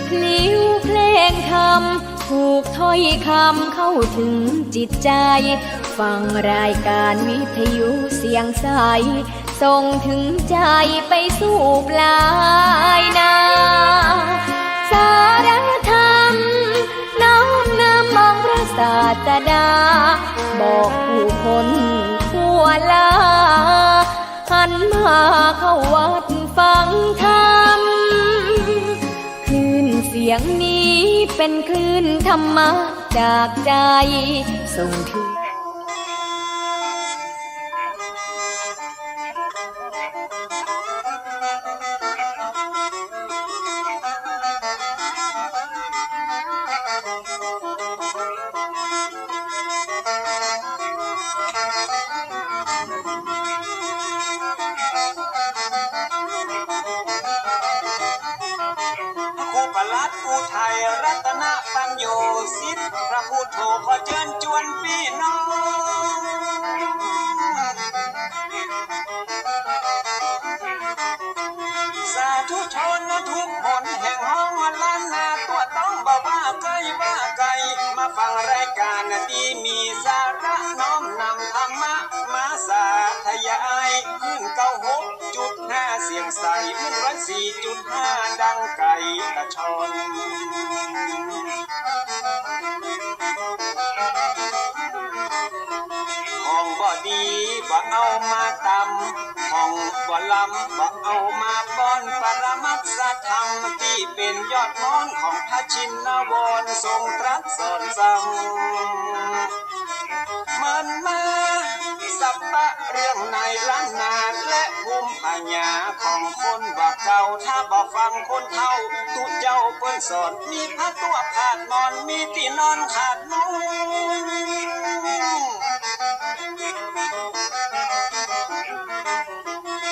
พลิ้วเพลงธรรมถูกถ้อยคำเข้าถึงจิตใจฟังรายการวิทยุเสียงใสส่งถึงใจไปสู่ปลายนาสารธรรมน้อมนำมองพระศาสดาบอกผู้คนทั่วลาหันมาเข้าวัดฟังธรรมคลื่นเสียงนี้เป็นคลื่นธรรมะจากใจส่งถึงผู้ไทยรัตนปัญโยสิทธิ์พระพุทโธขอเชิญชวนพี่น้องสาธุชนทุกคนแห่งห้องล้านนาตัวต้องบอกว่าไกลมาฟังรายการดีมีสาระน้อมนำธรรมะมาสาธยายขึ้น96.5เสียงใส104.5ดังไก่ตะชนห้องบ่ดีบ่เอามาตำห้องบ่ลำบ่เอามาป้อนปรมัตถธรรมที่เป็นยอดมอนของพระชินวรทรงตรัสสอนสั่งมันมาสัพพะเรื่องในล้านนาและภูมิปัญญาของคนบ่เก่าถ้าบ่ฟังคนเฒ่าตุเจ้าเปิ้นสอนมีพระตัวขาดนอนมีที่นอนขาดมุ้ง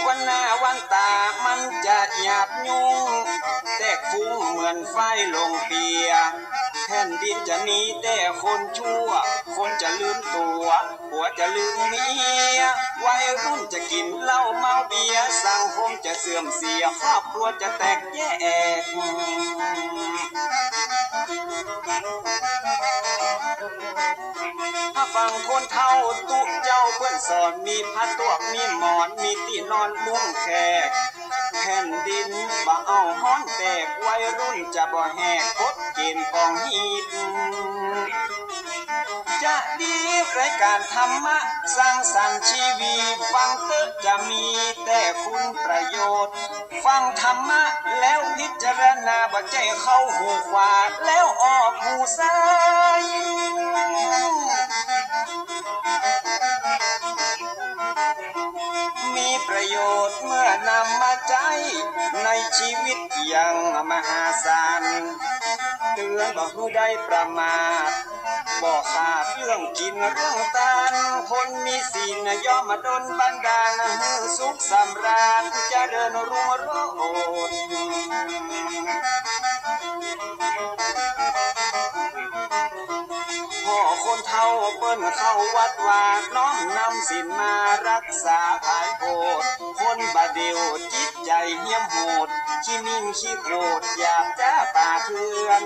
วันหน้าวันตามันจะหยาบยุ่งแตกฟุ้งเหมือนไฟลงเปียแผ่นดินจะมีแต่คนชั่วคนจะลืมตัวผัวจะลืมเมียวัยรุ่นจะกินเหล้าเมาเบียร์สังคมจะเสื่อมเสียครอบครัวจะแตกแยกถ้าฟังคนเฒ่าตุเจ้าเพื่อนสอนมีผ้าตัวมีหมอนมีที่นอนมุ้งแขกแผ่นดินบ่เอาฮ้อนแตกวัยรุ่นจะบ่แหกกฎเกณฑ์กองฮีดจะดีรายการธรรมะสร้างสรรค์ชีวิตฟังเตอะจะมีแต่คุณประโยชน์ฟังธรรมะแล้วพิจารณาบ่ใจเข้าหูขวาแล้วออกหูซ้ายมีประโยชน์เมื่อนำมาใจในชีวิตอย่างมหาศาลเตือนบ่ผู้ใดประมาทบ่ขาดเรื่องกินเรื่องทานคนมีศีลย่อมมาดลบันดาลให้สุขสำราญเจริญรุ่งโรจน์พ่อคนเฒ่าเปิ้นเข้าวัดวาน้อมนำศีลมารักษาภายโพธิ์คนบาเดียวจิตใจเหี้ยมโหดขี้มิ่งขี้โกรธอยากจะป่าเถื่อน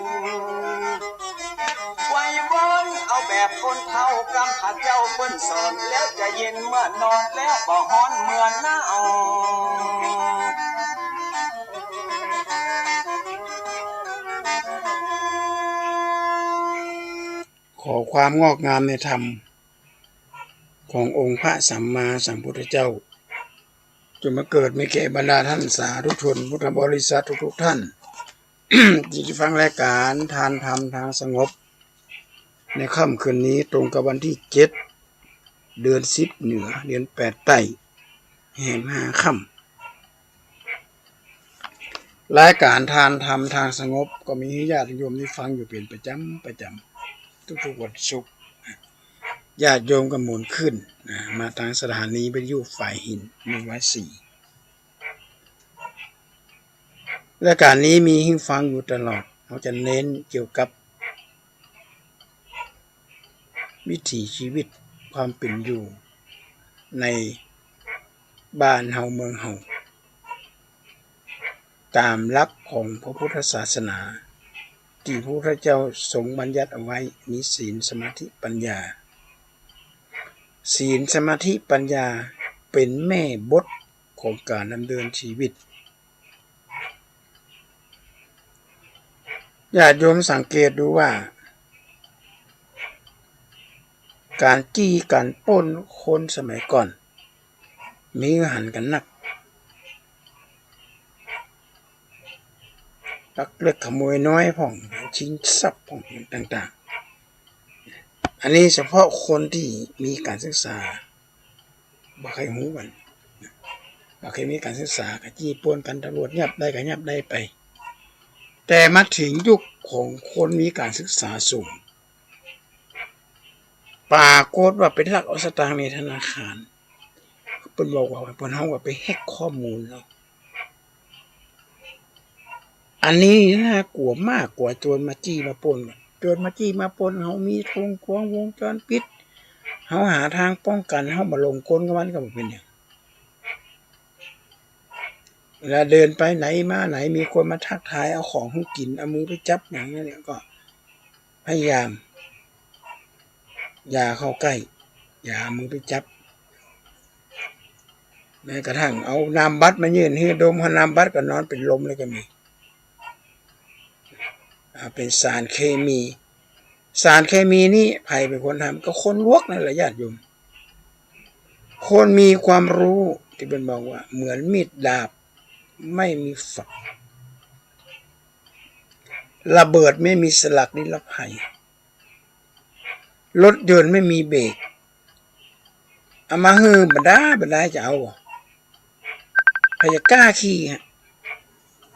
ไว้วอนเอาแบบคนเฒ่ากำผัดเจ้าเปิ้นสอนแล้วจะเย็นเมื่อนอนแล้วบ่ฮ้อนเมื่อหนาวขอความงอกงามในธรรมขององค์พระสัมมาสัมพุทธเจ้าจงมาเกิดไม่แก่บรรดาท่านสาธุชนพุทธบริษัททุกท่าน ที่ฟังรายการทานธรรมทางสงบในค่ำคืนนี้ตรงกับวันที่7เดือน10เหนือเดือน8ใต้แห่ง5ค่ำรายการทานธรรมทางสงบก็มีญาติโยมที่ฟังอยู่เป็นประจำทุกวันศุกร์ญาติโยมก็หมุนขึ้นมาทางสถานีวิทยุฝ่ายหิน104รายการนี้มีให้ฟังอยู่ตลอดเราจะเน้นเกี่ยวกับวิถีชีวิตความเป็นอยู่ในบ้านเฮาเมืองเฮาตามหลักของพระพุทธศาสนา ที่พระพุทธเจ้าทรงบัญญัติเอาไว้มีศีลสมาธิปัญญาศีลสมาธิปัญญาเป็นแม่บทของการดำเนินชีวิตญาติโยมสังเกตดูว่าการจี้การปล้นคนสมัยก่อนมีหันกันนักลักเล็กขโมยน้อยผ่องชิงทรัพย์ผ่องต่างๆอันนี้เฉพาะคนที่มีการศึกษาบ่เคยหูกันบ่เคยมีการศึกษากับจี้ปล้นกันตำรวจยับได้ก็ยับได้ไปแต่มาถึงยุคของคนมีการศึกษาสูงปรากฏว่าเป็นหลักเอาสตางค์ในธนาคารเพิ่นบอกว่าเพิ่นเฮาว่าไปแฮกข้อมูลแล้วอันนี้น่ากลัวมากกว่าโจรมาจี้มาปล้นโจรมาจี้มาปล้นเฮามีธงควงวงจรปิดเฮาหาทางป้องกันเฮาบ่ลงกลกับมันก็บ่เป็นหยังเวลาเดินไปไหนมาไหนมีคนมาทักทายเอาของให้กินเอามือไปจับหยังเนี่ยก็พยายามอย่าเข้าใกล้อย่าเอามือไปจับแม้กระทั่งเอานามบัตรมายื่นให้ดมเอานามบัตรก็นอนเป็นลมเลยก็มีเป็นสารเคมีนี่ใครเป็นคนทำก็คนลวกนั่นแหละญาติโยมคนมีความรู้ที่เป็นบอกว่าเหมือนมีดดาบไม่มีฝักระเบิดไม่มีสลักนิรภัยรถยนต์ไม่มีเบรกเอามาฮือบรรดาจะเอาใครจะกล้าขี่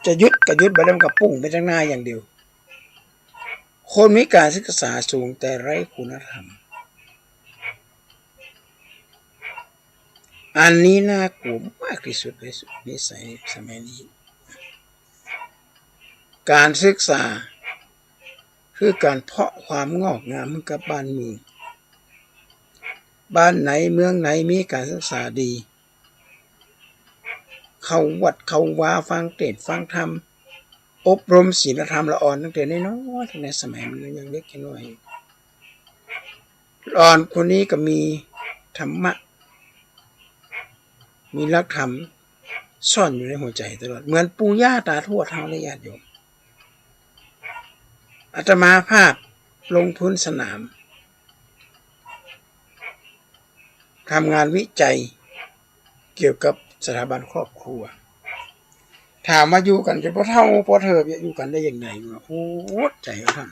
จะยุดก็ยุดไปแล้วกับปุ่งไปทางหน้าอย่างเดียวคนมีการศึกษาสูงแต่ไร้คุณธรรมอันนี้น่ากลัวมากที่สุดในนิสัยสมัยนี้การศึกษาคือการเพาะความงอกงามให้กับบ้านเมืองบ้านไหนเมืองไหนมีการศึกษาดีเข้าวัดเข้าวาฟังเทศน์ฟังธรรมอบรมศีลธรรมละอ่อนตั้งแต่น้อยๆในสมัยมันยังเล็กน้อยอ่อนคนนี้ก็มีธรรมะมีหลักธรรมซ่อนอยู่ในหัวใจตลอดเหมือนปู่ย่าตาทวดเฮาเลยญาติโยมอาตมาภาพลงพื้นสนามทำงานวิจัยเกี่ยวกับสถาบันครอบครัวถามมาอยู่กันจะพอเท่าพอเธออยู่กันได้อย่างไรโอ้ใจเขาท่าน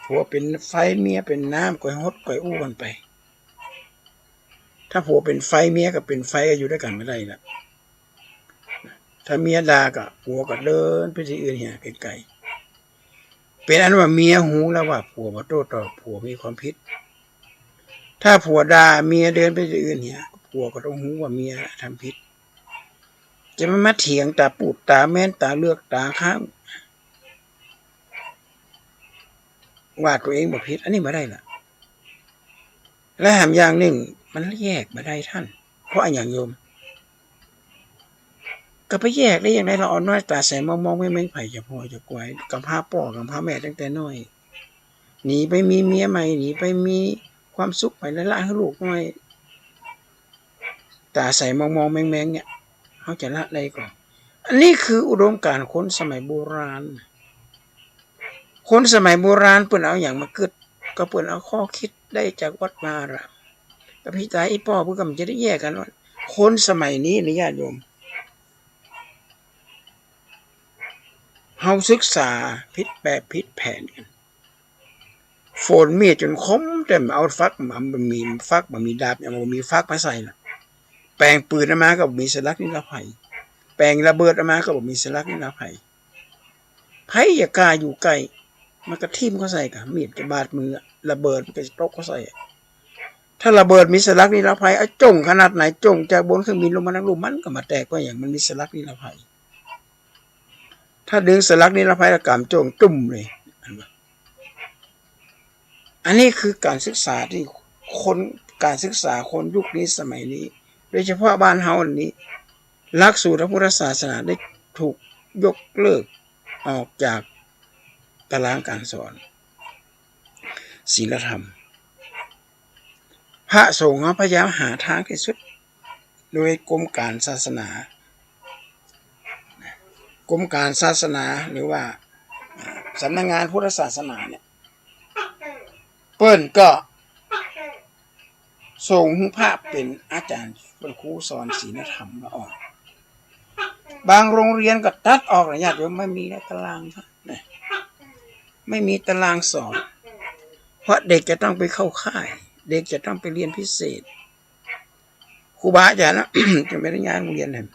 ผัวเป็นไฟเมียเป็นน้ำก่อยฮดก่อยอู้กันไปถ้าผัวเป็นไฟเมียก็เป็นไฟก็อยู่ด้วยกันไม่ได้ละถ้าเมียด่าก็ผัวก็เดินไปที่อื่นเหี่ยไกลๆเป็นอันว่าเมียหูแล้วว่าผัวมาโต้ตอบผัวมีความผิดถ้าผัวด่าเมียเดินไปที่อื่นเหี่ยผัวก็ต้องหูว่าเมียทำผิดจะมาเถียงตาปูดตาแม่นตาเลือกตาข้างว่าตัวเองบ่ผิดอันนี้มาได้ล่ะและแถมอย่างหนึ่งมันแยกมาได้ท่านเพราะอย่างโยมก็ไปแยกได้อย่างไรเราอ่อนน้อยตาใสมองไม่แม่งไผ่จะพอจะกวยกับพาพ่อกับพาแม่ตั้งแต่น้อยหนีไปมีเมียใหม่หนีไปมีความสุขไปละให้ลูกน้อยตาใสมองแม่งเนี่ยเขาจะละอะไรก่อนอันนี้คืออุดมการณ์คนสมัยโบราณคนสมัยโบราณเปิ้นเอาอย่างมาเกิดก็เปิ้นเอาข้อคิดได้จากวัดมาละกับพี่ตาอีพ่อเพื่อมันจะได้แยกกันว่าคนสมัยนี้นะญาติโยมเฮาศึกษาผิดแบบผิดแผนกันโฟนมีดจนคมแต่เอาฟักมันมีฟักมันมีดาบอย่างมันมีฟักมาใส่ล่ะแปลงปืนออกมาก็มีสลักนิรภัยแปลงระเบิดออกมาก็บอกมีสลักนิรภัยไผอย่ากล้าอยู่ใกล้มันก็ทิ่มเขาใส่กับมีดจะบาดมือระเบิดมันก็ตกเขาใส่ถ้าระเบิดมีสลักนิรภัยจงขนาดไหนจงจากบนเครื่องบินลงมาทั้งลูกมันก็มาแตกก็อย่างมันมีสลักนิรภัยถ้าดึงสลักนิรภัยกำจงจุ่มเลยอันนี้คือการศึกษาที่การศึกษาคนยุคนี้สมัยนี้โดยเฉพาะบ้านเฮาอันนี้หลักสูตรพระพุทธศาสนาได้ถูกยกเลิกออกจาก ตารางการสอนศีลธรรมพระสงฆ์พยายามหาทางที่สุดโดยกรมการศาสนากรมการศาสนาหรือว่าสำนักงานพุทธศาสนาเนี่ยเปิ้นก็ส่งพระเป็นอาจารย์เป็นครูสอนศีลธรรมมาออกบางโรงเรียนก็ตัดออกญาติโยมไม่มีตารางนะไม่มีตารางสอนเพราะเด็กจะต้องไปเข้าค่ายเด็กจะต้องไปเรียนพิเศษครูบาอาจารย์นะ จะไม่ได้ย้ายโรงเรียนเลย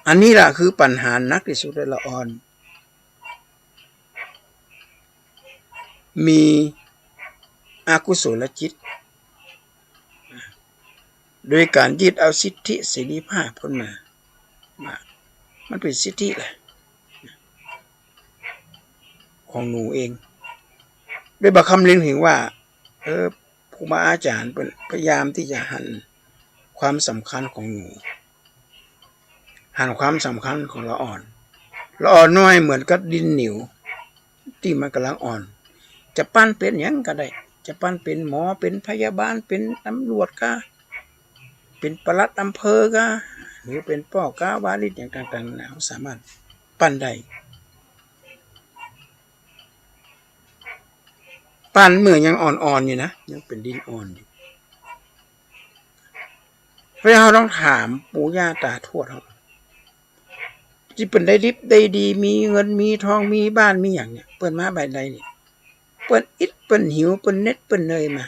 อันนี้แหละคือปัญหานักที่สุดในละอ่อนมีอกุศลจิตโดยการยึดเอาสิทธิเสรีภาพขึ้นมามันเป็นสิทธิแหละของหนูเองโดยบางคำเรียนถึงว่าครูบาอาจารย์พยายามที่จะหันความสำคัญของหนูหันความสำคัญของละอ่อนน้อยเหมือนกับดินเหนียวที่มันกำลังอ่อนจะปั้นเป็นอย่างก็ได้จะปั้นเป็นหมอเป็นพยาบาลเป็นตำรวจก็เป็นปลัดอำเภอก็หรือเป็นพ่อกาวาลิตอย่างต่างๆเราสามารถปั้นได้ปั้นเมื่อยังอ่อนๆอยู่นะยังเป็นดินอ่อนอยู่เพราะเราต้องถามปู่ย่าตาทวดเขาที่เป็นได้ดิบได้ดีมีเงินมีทองมีบ้านมีอย่างเนี้ยเปิ้นมาใบใดเนี่ยเปิ้นอิดเปิ้นหิวเปิ้นเน็ตเปิ้นเนยมา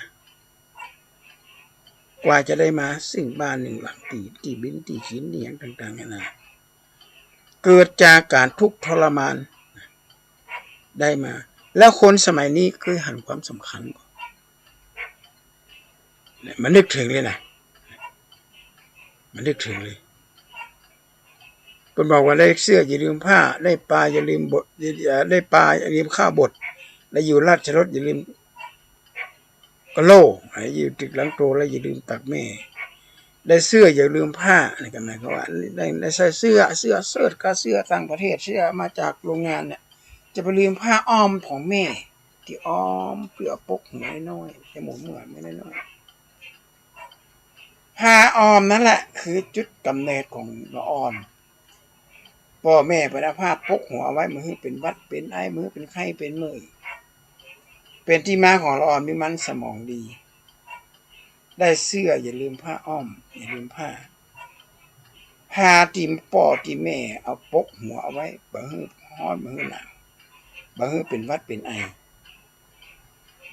กว่าจะได้มาสิ่งบ้านหนึ่งหลังตีบินตีขินอย่างต่างๆนะเกิดจากการทุกข์ทรมานได้มาแล้วคนสมัยนี้เคยหันความสำคัญมันนึกถึงเลยนะมันนึกถึงเลยเป็นบอกว่าได้เสื้ออย่าลืมผ้าได้ปลาอย่าลืมบดได้ปลาอย่าลืมข้าวบดได้อยู่ราชรถอย่าลืมกะโหลอยู่ตึกหลังโตแล้วอย่าลืมตักแม่ได้เสื้ออย่าลืมผ้าอะไรกันนะเขาว่าได้ใส่เสื้อเสื้อกับเสื้อต่างประเทศเสื้อมาจากโรงงานเนี่ยจะไปลืมผ้าอ้อมของแม่ที่อ้อมเพื่อปกหัวน้อยจะหมุนเหมือนไม่น้อยผ้าอ้อมนั่นแหละคือจุดกำเนิดของละอ่อนพ่อแม่ไปเอาผ้าปกหัวไว้มือเป็นวัดเป็นไอมือเป็นไข้เป็นมือเป็นที่มาของละอ่อนมีมันสมองดีได้เสื้ออย่าลืมผ้าอ้อมอย่าลืมผ้าติมป่อที่แม่เอาปกหัวเอาไว้บางฮ้อนบางหนาวบางเป็นวัดเป็นไอ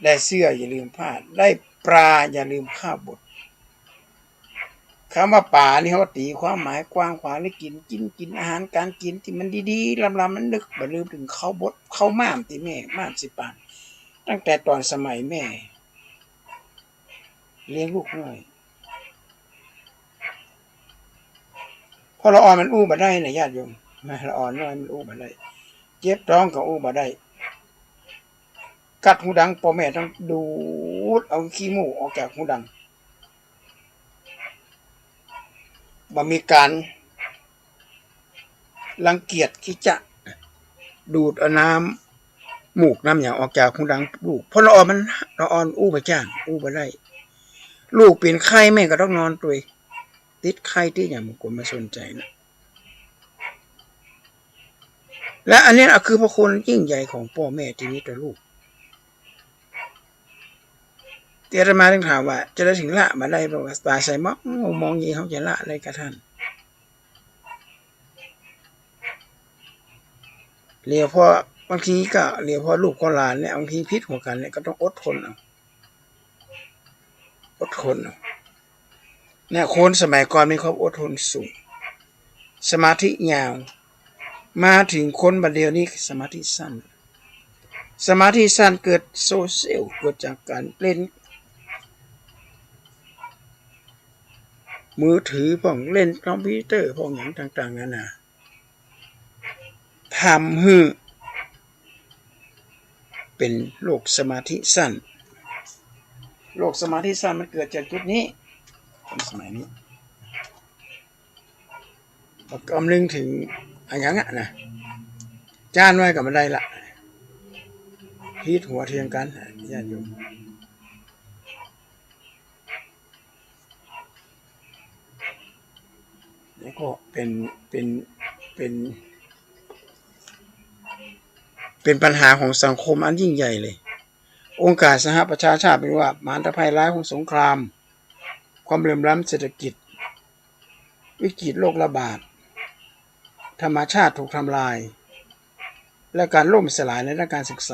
ได้เสื้ออย่าลืมผ้าได้ปลาอย่าลืมข้าวบดคำว่าป่านี่เขาตีความหมายกว้างขวางเลยกินอาหารการกินที่มันดีๆลำมันนึกบ่ลืมถึงข้าวบดข้าวม่ามที่แม่ม่ามสิปานตั้งแต่ตอนสมัยแม่เลี้ยงลูกน้อยพอละอ่อนมันอู้บ่ได้นะญาติโยมละอ่อนน้อยมันอู้บ่ได้เจ็บท้องก็อู้บ่ได้กัดหูดังพ่อแม่ต้องดูดเอาขี้มูกออกจากหูดังบ่มีการรังเกียจขี้จะดูดเอาน้ำหมูกน้ำอย่างออกจากหูดังลูกเพราะละอ่อนอู้บ่จ้างอู้บ่ได้ลูกเป็นไข้แม่ก็ต้องนอนตัวติดไข้ที่อย่างบางคนมาสนใจนะและอันนี้คือพระคุณยิ่งใหญ่ของพ่อแม่ที่มีต่อลูกเดี๋ยวมาถึงถามว่าจะได้ถึงละมาได้บอกว่าตาใส่มองยี่เขาจะละอะไรกับท่านเลี้ยวพ่อบางทีก็เลี้ยวพ่อลูกก็หลานเนี่ยบางทีพิษหัวกันเนี่ยก็ต้องอดทนเนี่ยคนสมัยก่อนมีความอดทนสูงสมาธิยาวมาถึงคนบัดเดียวนี้สมาธิสั้นเกิดโซเชียลเกิดจากการเล่นมือถือพวกเล่นคอมพิวเตอร์พวกอย่างต่างๆนั่นน่ะทำให้เป็นโรคสมาธิสั้นมันเกิดจากจุดนี้คนสมัยนี้กำลังถึงอย่างนั้นนะ จ้านไว้กับบันไดละพีดหัวเทียงกันญาติโยมนี่ก็เป็นปัญหาของสังคมอันยิ่งใหญ่เลยองค์การสหประชาชาติเป็นว่ามารภัยร้ายของสงครามความเหลื่อมล้ำเศรษฐกิจวิกฤตโรคระบาดธรรมชาติถูกทำลายและการล่มสลายในด้านการศึกษ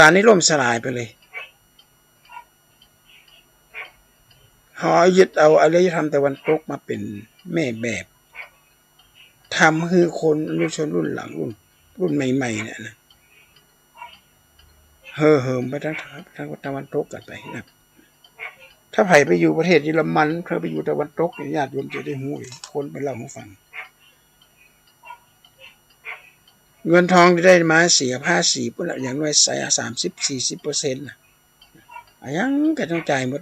านี่ล่มสลายไปเลยเขายึดเอาอารยธรรมตะวันตกมาเป็นแม่แบบทำให้คนรุ่นชนรุ่นหลังรุ่นใหม่ๆเนี่ยนะเหิมไปทางตะวันตกกันไปนะถ้าไผ่ไปอยู่ประเทศเยอรมันเคยไปอยู่ตะวันตกญาติโยมจะได้หูคนไปเล่าให้ฟังเงินทองที่ได้มาเสียภาษีพวกเราอย่างน้อย30-40%นะยังก็ต้องจ่ายหมด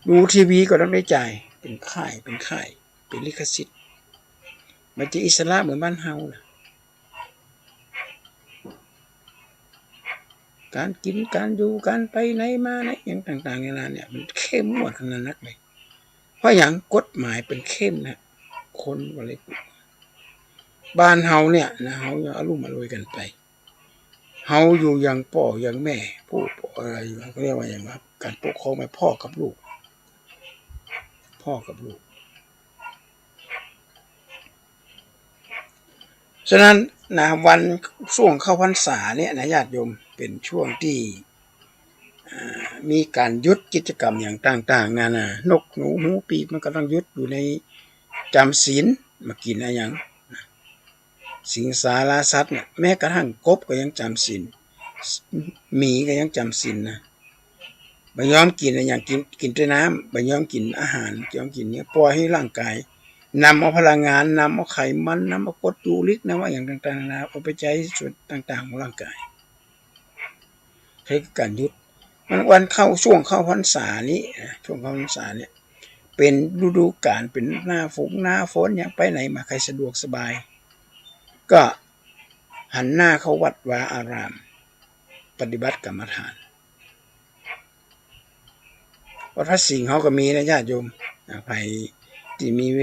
ดูทีวีก็ต้องได้จ่ายเป็นค่ายเป็นลิขสิทธิ์มันจะอิสระเหมือนบ้านเฮานะการกินการอยู่การไปไหนมาไหนอย่างต่างๆนานาเนี่ยมันเข้มงวดขนาดนักเลยเพราะอย่างกฎหมายเป็นเข้มนะคนอะไรบ้านเฮาเนี่ยนะเฮาอย่าอารมณ์อรวยกันไปเฮาอยู่อย่างพ่ออย่างแม่ผู้อะไรอยู่เขาเรียกว่าอย่างครับการปกครองแบบพ่อกับลูกฉะนั้นนะวันช่วงเข้าพรรษาเนี่ยนะญาติโยมเป็นช่วงที่มีการยุดกิจกรรมอย่างต่างๆนานกหนูหมูปีกมันก็ต้องยุดอยู่ในจำศีลมากินอะไรอย่างสิงสาราสัตว์เนี่ยแม้กระทั่งกบก็ยังจำศีลหมีก็ยังจำศีลนะไม่ยอมกินอะไรอย่างกินแต่น้ำไม่ยอมกินอาหารยอมกินเนี่ยปล่อยให้ร่างกายนำเอาพลังงานนำเอาไขมันนำเอากรดยูริกนะว่าอย่างต่างๆนะเอาไปใช้ส่วนต่างๆของร่างกายใช้การยุดมันวันเข้าช่วงเข้าพรรษานี้ช่วงเข้าพรรษาเนี่ยเป็นฤดูกาลเป็นหน้าฝนอย่างไปไหนมาใครสะดวกสบายก็หันหน้าเข้าวัดวาอารามปฏิบัติกรรมฐานวัดพระสิงห์เขาก็มีนะญาติโยมใครที่มีเว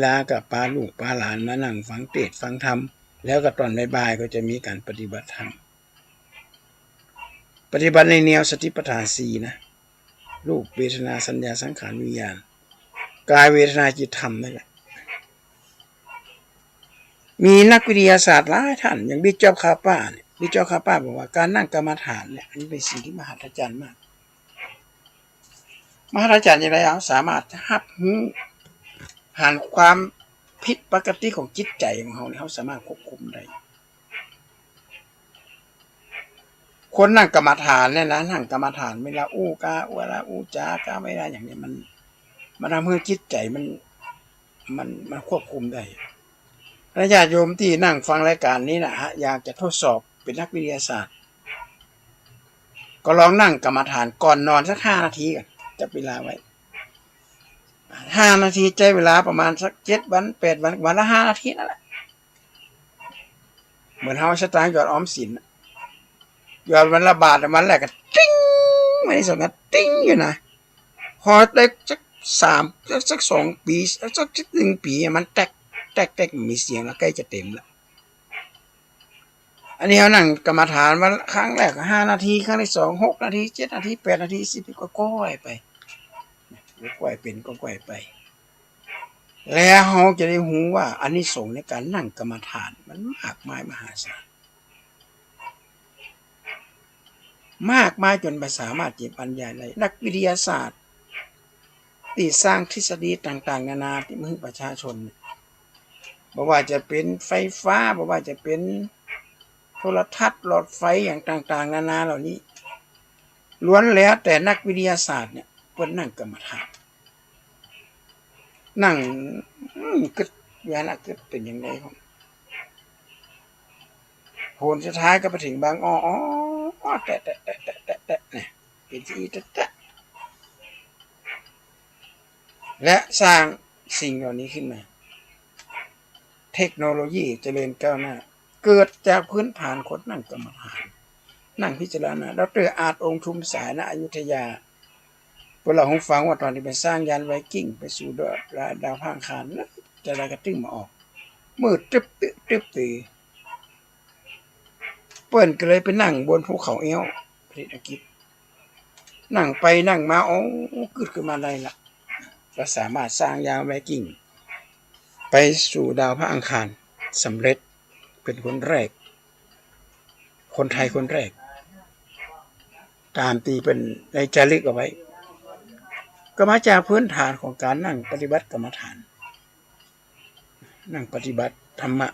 ลากับปาลูกปาหลานมานั่งฟังเทศน์ฟังธรรมแล้วก็ตอนบ่ายๆก็จะมีการปฏิบัติธรรมปฏิบัติในแนวสติปัฏฐาน4นะรูปเวทนาสัญญาสังขารวิญญาณกายเวทนาจิตธรรมนั่นแหละมีนักวิทยาศาสตร์หลายท่านอย่างบิ๊กจ๊อบคาป้าเนี่ยบิ๊กจ๊อบคาป้าบอกว่าการนั่งกรรมฐานเนี่ยอันนี้เป็นสิ่งที่มหัศจรรย์มากมหัศจรรย์อย่างไรสามารถหับผ่านความผิดปกติของจิตใจของเขาเนี่ยเขาสามารถควบคุมได้คนนั่งกรรมฐานเนี่ยนะนั่งกรรมฐานเวลาอู้กาเวลาอู้จากาไม่ได้อย่างนี้มันทำให้จิตใจมันควบคุมได้ญาติโยมที่นั่งฟังรายการนี้นะฮะอยากจะทดสอบเป็นนักวิทยาศาสตร์ก็ลองนั่งกรรมฐานก่อนนอนสัก5 นาทีกันจับเวลาไว้5 นาทีใจเวลาประมาณสัก7 วัน 8 วันวันละ5 นาทีนั่นแหละเหมือนเฮาสตางค์หยอดออมสินหยอดวันละบาทวันแรกก็ติ้งไม่ได้สองกันติ้งอยู่นะพอได้สัก2 ปีสัก1 ปีมันแตกมีเสียงแล้วใกล้จะเต็มแล้วอันนี้เขานั่งกรรมฐานวันครั้งแรก5 นาทีครั้งที่2 6 นาที7 นาที8 นาที10ก็ก้อยไปก้อยเป็นก็ก้อยไปแล้วเขาจะได้หูว่าอานิสงส์ในการนั่งกรรมฐานมันมากมายมหาศาลมากมายจนไม่สามารถจะบรรยายได้นักวิทยาศาสตร์ที่สร้างทฤษฎีต่างๆนานาที่มือประชาชนบอกว่าจะเป็นไฟฟ้าบอกว่าจะเป็นโทรทัศน์หลอดไฟอย่างต่างๆนานาเหล่านี้ล้วนแล้วแต่นักวิทยาศาสตร์เนี่ยเพิ่นนั่งกรรมฐานนั่งกึศยานะกึศเป็นยังไงครับผลสุดท้ายก็ไปถึงบางแตะเนี่ยเป็นที่แตะและสร้างสิ่งเหล่านี้ขึ้นมา เทคโนโลยีเจริญก้าวหน้าเกิดจากพื้นฐานคนนั่งกรรมฐานนั่งพิจารณาดร.อาจองค์ชุมสายณอยุธยาพวกเราคงฟังว่าตอนที่ไปสร้างยานไวกิ้งไปสู่ดาวพางคารแล้วจะอะไรกระตึ้งมาออกมืดตึ๊บตีเปิ้นก็เลยไปนั่งบนภูเขาเอวประเทศอังกฤษนั่งไปนั่งมาอ๋อเกิดขึ้นมาได้ละก็สามารถสร้างยานไวกิ้งไปสู่ดาวพระอังคารสำเร็จเป็นคนแรกคนไทยคนแรกตามตีเป็นในจารึกเอาไว้ก็มาจากพื้นฐานของการนั่งปฏิบัติกรรมฐานนั่งปฏิบัติธรรมะ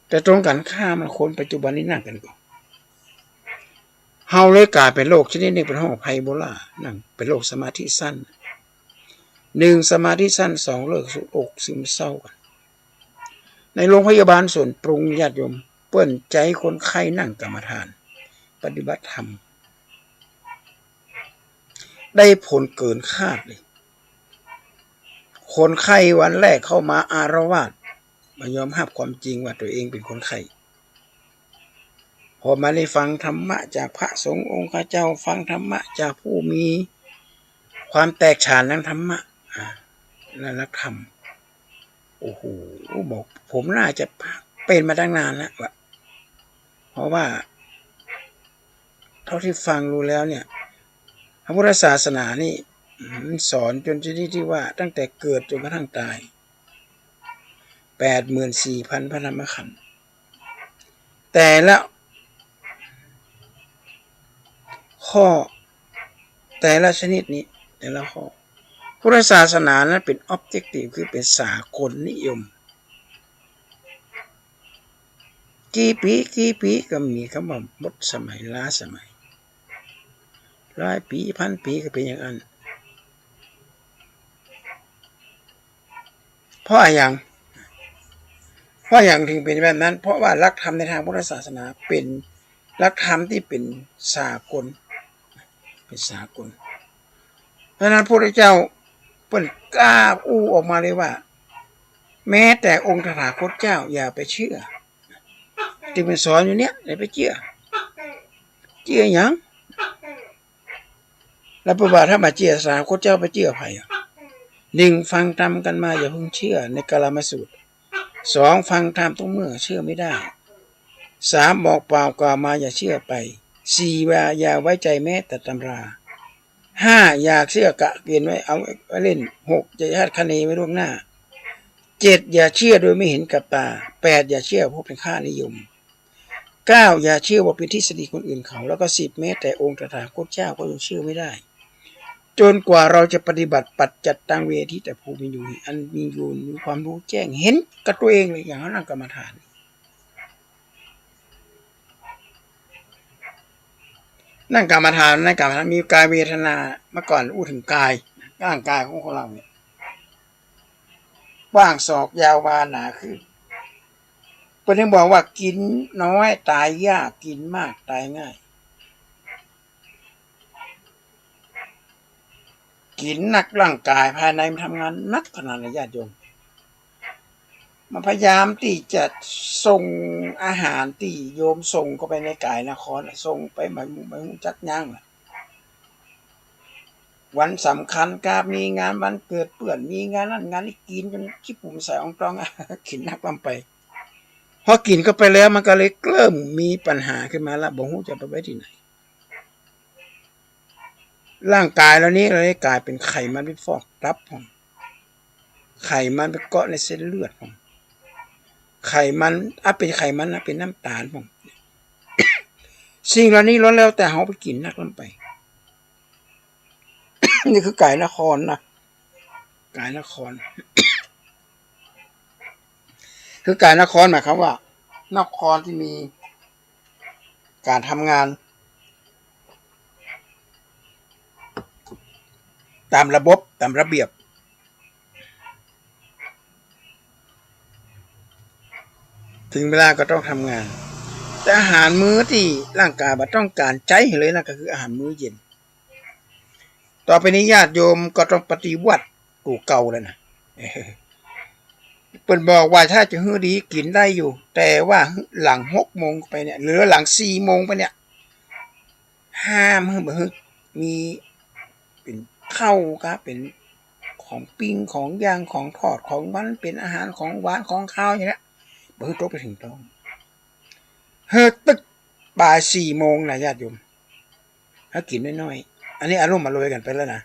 แต่ตรงกันข้ามมันคนปัจจุบันนี้นั่งกันก่อนเฮาเลยกลายเป็นโรคชนิดนึงเป็นห้องไพโบลานั่งเป็นโรคสมาธิสั้น1สมาธิสั้น2เลิกสุอกซึมเศร้ากันในโรงพยาบาลส่วนปรุงญาติโยมเปิ้นใจคนไข้นั่งกรรมฐานปฏิบัติธรรมได้ผลเกินคาดเลยคนไข้วันแรกเข้ามาอารวาสมายอมรับความจริงว่าตัวเองเป็นคนไข้พอมาได้ฟังธรรมะจากพระสงฆ์องค์ข้าเจ้าฟังธรรมะจากผู้มีความแตกฉานทางธรรมะและรักธรรมโอ้โหบอกผมน่าจะเป็นมาตั้งนานแล้วเพราะว่าเท่าที่ฟังรู้แล้วเนี่ยพระพุทธศาสนานี่สอนจนที่ว่าตั้งแต่เกิดจนกระทั่งตาย 84,000 พระธรรมขันธ์แต่ละข้อแต่ละชนิดนี้แต่ละข้อพุทธศาสนานั้นเป็น objective คือเป็นสากลนิยมกี่ปีก็มีคำว่าหมดสมัยล้าสมัย100 ปี1,000 ปีก็เป็นอย่างนั้นเพราะอย่างถึงเป็นแบบนั้นเพราะว่าหลักธรรมในทางพุทธศาสนาเป็นหลักธรรมที่เป็นสากลเป็นสากลเพราะนั้นพระพุทธเจ้าเปิ้นกล้าอู้ออกมาเลยว่าแม้แต่องค์ตถาคตเจ้าอย่าไปเชื่อที่เป็นสอนอยู่เนี้ยอย่าไปเชื่อหยังแล้วประวัติถ้ามาเชื่อตถาคตเจ้าไปเชื่อไผ1ฟังธรรมกันมาอย่าเพิ่งเชื่อในกาลามสูตร2ฟังธรรมทุกเมื่อเชื่อไม่ได้3บอกเปล่ากล่าวมาอย่าเชื่อไป4ว่าอย่าไว้ใจแม้แต่ตำรา5อย่าเชื่อกะเกณฑ์ไว้เอาเล่น6อย่าคาดคะเนไว้ล่วงหน้า7อย่าเชื่อโดยไม่เห็นกับตา8อย่าเชื่อเพราะเป็นค่านิยม9อย่าเชื่อว่าเป็นทฤษฎีคนอื่นเขาแล้วก็10แม้แต่องค์ตถาคตเจ้าก็ยังเชื่อไม่ได้จนกว่าเราจะปฏิบัติปัจจัตตังเวทิแต่ภูมิอยู่อันมีอยู่มีความรู้แจ้งเห็นกับตัวเองเลยอย่างนั่งกรรมฐานนั่งกรรมฐานมีกายเวทนาเมื่อก่อนพูดถึงกายร่างกายของเราเนี่ยว่างศอกยาววาหนาคือเพิ่นยังบอกว่ากินน้อยตายยากกินมากตายง่ายกินหนักร่างกายภายในมันทำงานนักขนาดไหนญาติโยมมันพยายามที่จะส่งอาหารที่โยมส่งเข้าไปในกายนครส่งไปไม่จักย่างวันสำคัญการมีงานวันเกิดเปื่อนมีงานนั้นงานนี้กินจนขี้ปุ่มใส่องตองกินนักลำไปพอกินเข้าไปแล้วมันก็เลยเริ่มมีปัญหาขึ้นมาละบ่ฮู้จะไปไว้ที่ไหนร่างกายแล้วนี้เลยกลายเป็นไขมันไปฟอกตับผมไขมันไปเกาะในเส้นเลือดผมไขมันเป็นไขมันเป็นน้ำตาลผมสิ่งเหล่านี้ล้วนแล้วแต่เฮาไปกินนักลำไป นี่คือกายนครนะกายนคร คือกายนครหมายความว่านครที่มีการทำงานตามระบบตามระเบียบถึงเวลาก็ต้องทำงานแต่อาหารมื้อที่ร่างกายบ่ต้องการใจเลยนะก็คืออาหารมื้อเย็นต่อไปนี้ญาติโยมก็ต้องปฏิวัติ ตู่เก่าแล้วนะเปิ้นบอกว่าถ้าจะฮื้อดีกินได้อยู่แต่ว่าหลัง6 โมงไปเนี่ยหรือหลัง4 โมงไปเนี่ยห้ามฮื้อบ่ฮื้อมีเป็นข้าวครับเป็นของปิ้งของย่างของทอดของมันเป็นอาหารของหวานของข้าวอย่างเงี้ยบ่ฮื้อตกไปถึงต้องเฮ้อตึกบ่าย4 โมงนะญาติโยมถ้ากินน้อยๆอันนี้อารมณ์มาโรยกันไปแล้วนะ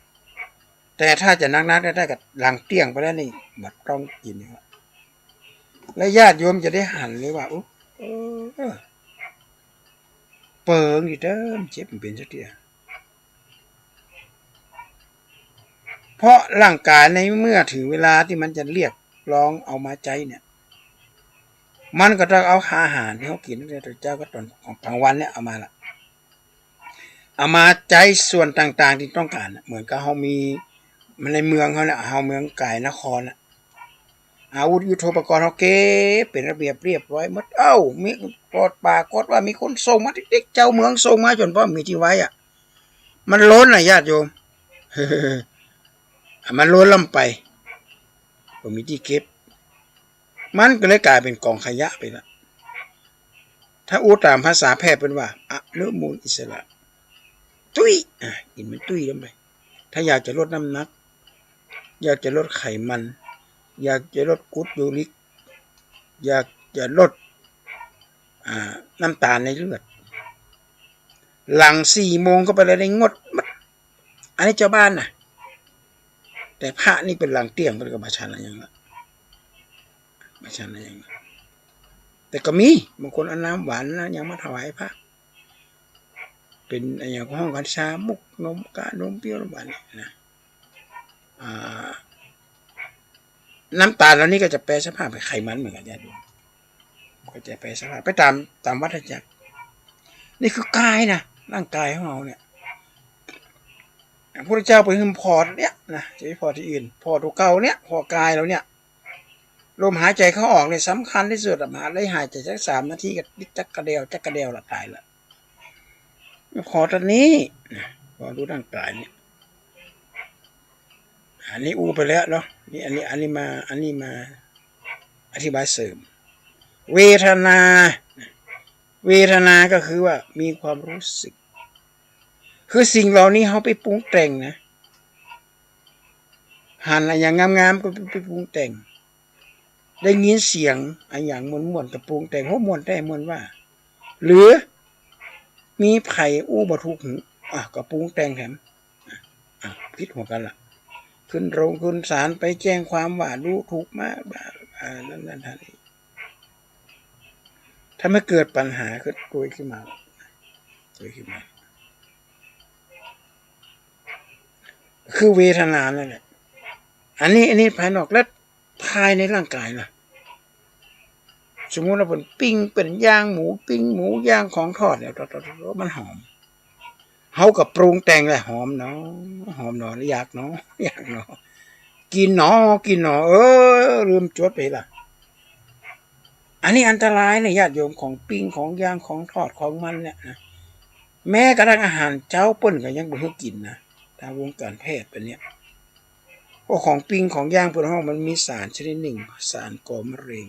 แต่ถ้าจะนักๆได้กับหลังเที่ยงไปแล้วนี่บ่ต้องกินแล้วญาติโยมจะได้หันเลยว่าเปิงอยู่เด้อเจ็บมันเป็นซะเตี้ยเพราะร่างกายในเมื่อถึงเวลาที่มันจะเรียกร้องเอามาใจเนี่ยมันก็ต้องเอาอาหารที่เขากินตั้งแต่เจ้าก็ตอนของกลางวันเนี่ยเอามาละเอามาใจส่วนต่างๆที่ต้องการเหมือนกับเขามีมันในเมืองเขาเนี่ยเฮาเมืองไก่นครอาวุธยุทโธปกรณ์เขาเก็บเป็นระเบียบเรียบร้อยหมดมีปลอดปากฏว่ามีคนส่งมาเด็กเจ้าเมืองส่งมาจนพ่อมีที่ไว้มันล้นญาติโยมมันล้นล่ำไปบ่มีที่เก็บมันก็เลยกลายเป็นกองขยะไปละถ้าอู้ตามภาษาแพทย์เป็นว่าอนุมูลอิสระตุ้ยกินมันตุ้ยลงไปถ้าอยากจะลดน้ำหนักอยากจะลดไขมันอยากจะลดกรดยูริกอยากจะลดน้ำตาลในเลือดหลัง4 โมงก็ไปเลยได้งดอันนี้เจ้าบ้านนะแต่พระนี่เป็นหลังเตียงเป็นกับมาชันอะไรอย่างนั้นมาชันอะไรอย่างนั้นแต่ก็มีบางคนเอาน้ำหวานนะยังมาถวายพระเป็นอย่างห้องกัญชามุกนมกะนมเปรี้ยวน้ำหวานนะน้ำตาลแล้วนี่ก็จะแปรสภาพเป็นไขมันเหมือนกันญาติโยมก็จะแปรสภาพไปตามวัฏจักรนี่คือกายนะร่างกายของเราเนี่ยพระพุทธเจ้าไปหึมพอเนี่ยนะจะไม่พอที่อื่นพอตัวเก่าเนี่ยพอกายเราเนี่ยลมหายใจเข้าออกเนี่ยสำคัญที่สุดมาได้หายใจสัก3 นาทีก็จักกระเดียวละตายละพอตอนนี้พอรู้ร่างกายเนี่ยอันนี้อูไปแล้วเนาะนี่อันนี้มาอธิบายเสริมเวทนาก็คือว่ามีความรู้สึกคือสิ่งเหล่านี้เขาไปปรุงแต่งนะหันอะไรอย่างงามๆก็ไปปรุงแต่งได้ยินเสียงอะไรอย่างม่วนๆกับปรุงแต่งม่วนได้ม่วนว่าหรือมีไผ่อู้บ่ถูกหูก็ปรุงแต่งแถมคิดหัวกันล่ะขึ้นโรงขึ้นศาลไปแจ้งความว่าดูถูกมากนั่นท่านนี้ถ้าไม่เกิดปัญหาก็ตัวขึ้นมาคือเวทนานั่นแหละอันนี้ภายนอกและภายในร่างกายล่ะสมมุติว่าเป็นย่างหมูปิ้งหมูย่างของทอดเนี่ยมันหอมเขากับปรุงแต่งเลยหอมเนาะอยากเนาะกินเนาะลืมจดไปล่ะอันนี้อันตรายเลยญาติโยมของปิ้งของย่างของทอดของมันเนี่ยนะแม้กระทั่งอาหารเจ้าเปิ้นก็ยังบ่ให้กินนะทางวงการแพทย์เป็นเนี่ยเพราะของปิ้งของย่างเปิ้นห้องมันมีสารชนิดหนึ่งสารก่อมะเร็ง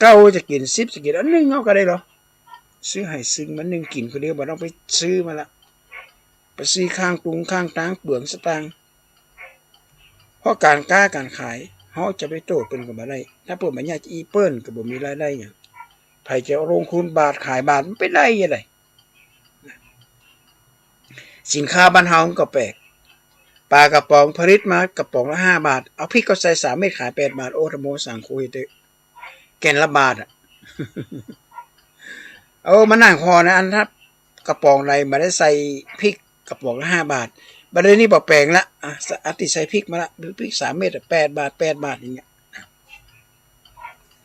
เก้าจะกิน10จะกินอันนึงเอาก็ได้หรอซื้อให้ซึ่งมันนึงกินคนเดียวบ่ต้องไปซื้อมาละไปซื้อข้างตุงข้างตางเปลืองสตางค์เพราะการค้าการขายเขาจะไปโตเป็นกับอะไรถ้าเปิดมันยากอีเปิ้ลก็บ่มีรายได้อย่างไผจะลงทุนบาทขายบาทมันเป็นได้ยังไงสินค้าบ้านเฮาก็แปลกปลากระป๋องผลิตมากระป๋องละ5 บาทเอาพริกก็ใส่3 เม็ดขาย8 บาทโอ้ทโมสั่งคุยเตะแก่นละบาทมานั่งพอนะอันถ้ากระป๋องใดมาได้ใส่พริกกระป๋องละ5 บาทบัดนี้บ่แปลงละติใส่พริกมาละพริก3 เม็ด8 บาทอย่างเงี้ย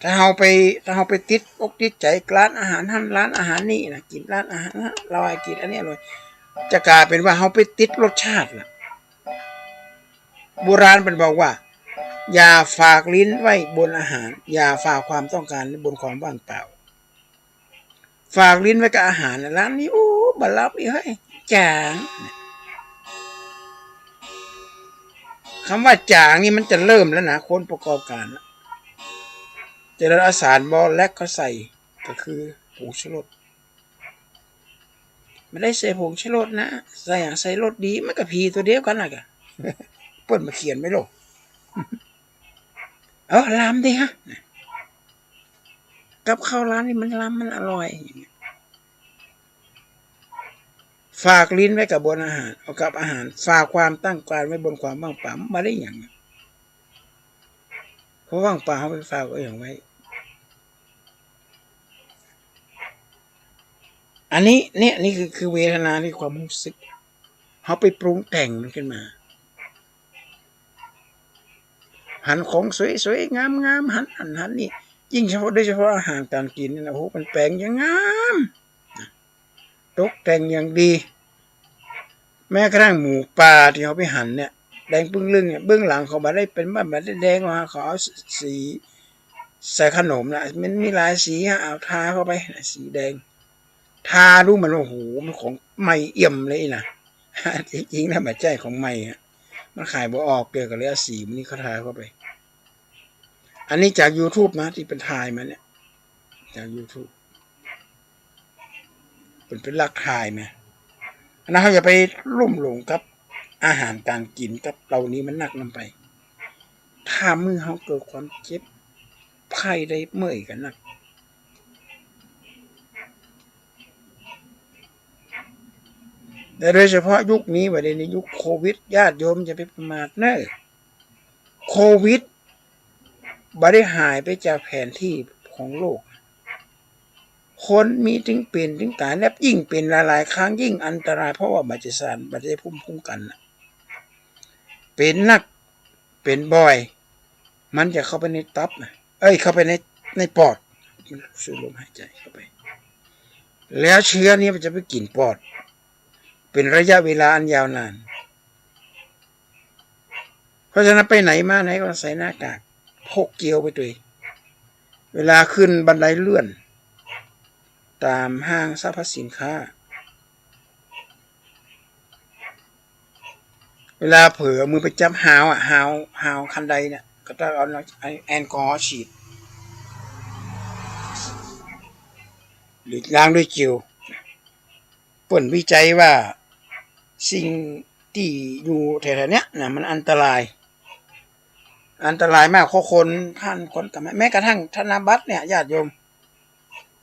ถ้าเฮาไปติดอกติดใจร้านอาหารร้านอาหารนี่นะกินร้านอาหารเราให้กินอันนี้อร่อยจะกลายเป็นว่าเฮาไปติดรสชาติล่ะโบราณเป็นบอกว่าอย่าฝากลิ้นไว้บนอาหารอย่าฝากความต้องการบนความว่างเปล่าฝากลิ้นไว้กับอาหารร้านนี้โอ้บ่รับอีกเฮ้ยจาง คำว่าจางนี่มันจะเริ่มแล้วนะคนประกอบการจะได้เอาสารบอแลกเขาใส่ก็คือผงชูรสไม่ได้ใส่ผงชูรสนะใส่อย่างใส่รสดีมันก็พีตัวเดียวกันนะกะเปิดมาเขียนไม่ลงลามดิฮะกับข้าวร้านนี่มันลามมันอร่อยฝากลิ้นไว้กับบนอาหารเอากับอาหารฝากความตั้งการไว้บนความว่างเปล่ามาได้อย่างเพราะว่างเปล่าเขาไปฝากไว้อย่างไว้อันนี้เนี่ยนี่คือเวทนาที่ความรู้สึกเขาไปปรุงแต่งมันขึ้นมาหันของสวยๆงามๆหันนี่ยิ่งเฉพาะโดยเฉพาะอาหารการกินนี่นะโอ้โหมันแปลงอย่างงามตกแต่งอย่างดีแม้กระทั่งหมูปลาที่เขาไปหั่นเนี่ยแดงปึ้งลึงเนี่ยเบื้องหลังเขามาได้เป็นแบบแดงมาเขาเอาสีใส่ขนมนะมันมีหลายสีเอาทาเข้าไปสีแดงทาดูมันโอ้โหมันของใหม่เอี่ยมเลยนะจริงๆแล้วมันใจของใหม่มันขายบ่ออกเกี่ยวกับเรื่องสีมันนี่เขาทาเข้าไปอันนี้จาก YouTube นะที่เป็นถ่ายมาเนี่ยจาก YouTube เป็นหลักถ่ายมานะเขาอย่าไปลุ่มหลงกับอาหารการกินกับเหล่านี้มันหนักลงไปถ้ามือเขาเกิดความเจ็บไข้ได้เมื่อยกันนักแต่โดยเฉพาะยุคนี้ว่าในยุคโควิดญาติโยมจะไปประมาทเนอะโควิดบ่ได้หายไปจากแผนที่ของโลกคนมีถึงเป็นถึงตายและยิ่งเป็นหลายๆครั้งยิ่งอันตรายเพราะว่าบัจสารบัจภูมิคุ้มกันเป็นนักเป็นบ่อยมันจะเข้าไปในตับเข้าไปในปอดมันสูดลมหายใจเข้าไปแล้วเชื้อนี้มันจะไปกินปอดเป็นระยะเวลาอันยาวนานเพราะฉะนั้นไปไหนมาไหนก็ใส่หน้ากากพกเกลียวไปด้วยเวลาขึ้นบันไดเลื่อนตามห้างสรรพสินค้าเวลาเผลอมือไปจับหาวคันใดเนี่ยก็ต้องเอาแอลกอฮอล์ฉีดหรือล้างด้วยเจลผลวิจัยว่าสิ่งที่อยู่แถวๆเนี้ยนะมันอันตรายมากเพราะคนท่านคนกับแม้กระทั่งธนบัตรเนี่ยญาติโยม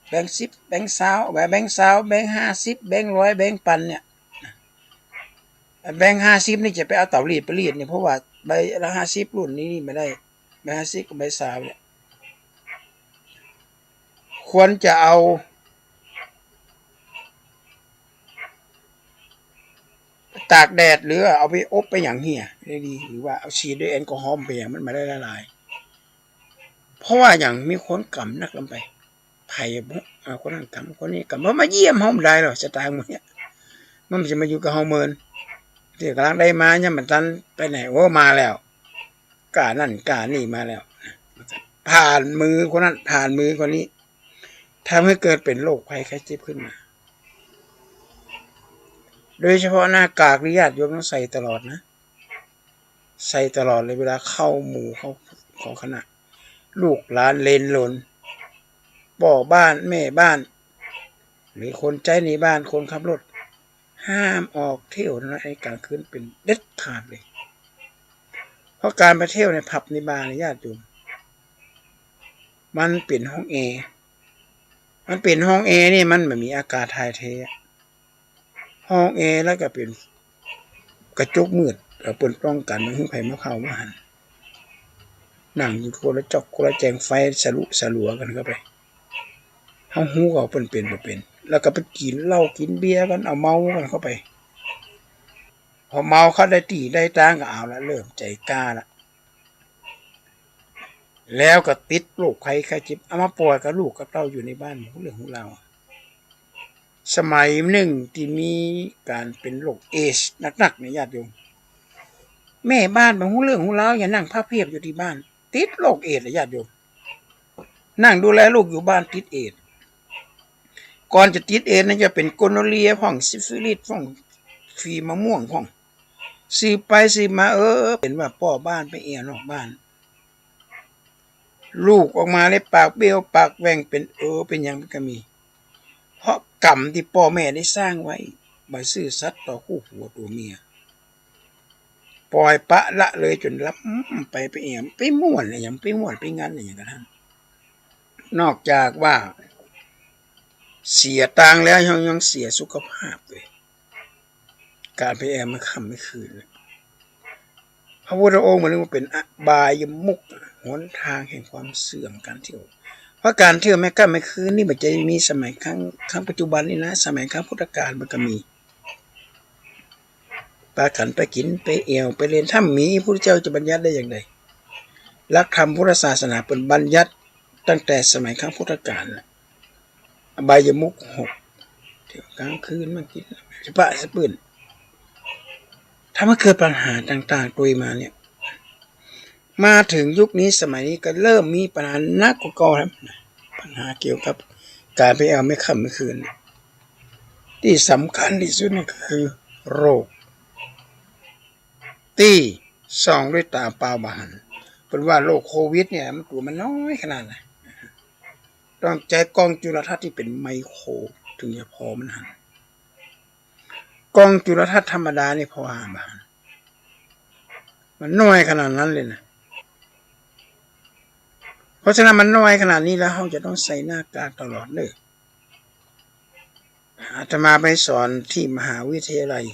แบงค์10แบงค์20แบงค์20แบงค์50แบงค์100แบงค์พันเนี่ยแบงค์50นี่จะไปเอาเตารีดไปรีดเนี่ยเพราะว่าใบละ50รุ่นนี้ไม่ได้ใบ50กับใบ20เนี่ยควรจะเอาตากแดดหรือเอาไปอบไปอย่างเหี้ยได้ดีหรือว่าเอาฉีดด้วยแอลกอฮอล์ไปอย่างมันไม่ได้ละลายเพราะว่าอย่างมีคนกำนักลงไปไผ่คนนั้นกำคนนี้กำว่ามาเยี่ยมห้องได้หรอจะตายหมดเนี่ยมันจะมาอยู่กับเฮาเมินที่กำลังได้มาเนี่ยมันตันไปไหนโอ้มาแล้วกานั่นกานี่มาแล้วผ่านมือคนนั้นผ่านมือคนนี้ทำให้เกิดเป็นโรคภัยไข้เจ็บขึ้นมาโดยเฉพาะหน้ากากญาติโยมต้องใส่ตลอดนะใส่ตลอดเลยเวลาเข้าหมู่เข้าคณะลูกหลานเลนหลนพ่อบ้านแม่บ้านหรือคนใจในบ้านคนขับรถห้ามออกเที่ยวในกลางคืนเป็นเด็ดขาดเลยเพราะการไปเที่ยวในผับในบาร์ในญาติโยมมันเป็นห้องแอร์นี่มันไม่มีอากาศถ่ายเทห้องแอร์แล้วก็เป็นกระจกมืดเปิดป้องกันมันขึ้นไผ่มะพร้าวมาหันนั่งอยู่คนละจอกคนละแจงไฟสลัวกันเข้าไปห้องหูเขาเป็นแล้วก็ไปกินเหล้ากินเบียร์กันเอาเมากันเข้าไปพอเมาเขาได้ตีได้ตางก็เอาละเริ่มใจกล้าละแล้วก็ติดโรคภัยไข้เจ็บเอามาปล่อยกับลูกกับเราอยู่ในบ้านเรื่องของเราสมัยหนึ่งที่มีการเป็นโรคเอชหนักๆในญาติโยมแม่บ้านบางเรื่องของเราอย่านั่งผ้าเพียบอยู่ที่บ้านติดโรคเอชญาติโยมนั่งดูแลลูกอยู่บ้านติดเอชก่อนจะติดเอชนั่นจะเป็นโกโนเรียพ่องซิฟิลิสพ่องฟีมะม่วงพ่อง สืบไปสืบมาเห็นว่าพ่อบ้านไปเอียนอกบ้านลูกออกมาเลยปากเบี้ยวปากแหว่งเป็นเป็นอย่างมันก็มีเพราะกรรมที่พ่อแม่ได้สร้างไว้บ่ซื่อสัตย์ต่อคู่ผัวตัวเมียปล่อยปะละเลยจนรับไปเอียงไปม่วนอะไรอย่างไปม่วนไปงั้นอะไรอย่างนั้นนอกจากว่าเสียตังแล้วยังเสียสุขภาพด้วยการไปแอมไม่ค่ำไม่คืนพระพุทธองค์มันเรียกว่าเป็นอบายมุขหนทางแห่งความเสื่อมการเที่ยวเพราะการเที่ยวแม่ค่ำไม่คืนนี่มันจะมีสมัยครั้งปัจจุบันนี่นะสมัยครั้งพุทธกาลมันก็มีปาขันไปกินไปเอวไปเรียนถ้ำมีพระพุทธเจ้าจะบัญญัติได้อย่างไรหลักธรรมพุทธศาสนาเป็นบัญญัติตั้งแต่สมัยครั้งพุทธกาลอบายมุข6เที่ยวกลางคืนมันกินสปะสปืนถ้ามันเกิดปัญหาต่างๆตัวมาเนี่ยมาถึงยุคนี้สมัยนี้ก็เริ่มมีปัญหานักกว่าก่อนปัญหาเกี่ยวกับการไปเอาไม่ค่ำไม่คืนที่สำคัญที่สุดนี่ก็คือโรคที่ส่องด้วยตาเปล่าบานเป็นว่าโรคโควิดเนี่ยมันตัวมันน้อยขนาดไหนต้องใจกล้องจุลทรรศน์ที่เป็นไมโครถึงจะพอมันหันกล้องจุลทรรศน์ธรรมดานี่พอหาบานมันน้อยขนาดนั้นเลยนะเพราะฉะนั้นมันน้อยขนาดนี้แล้วเขาจะต้องใส่หน้ากากตลอดเลยอาตมาไปสอนที่มหาวิทยาลัย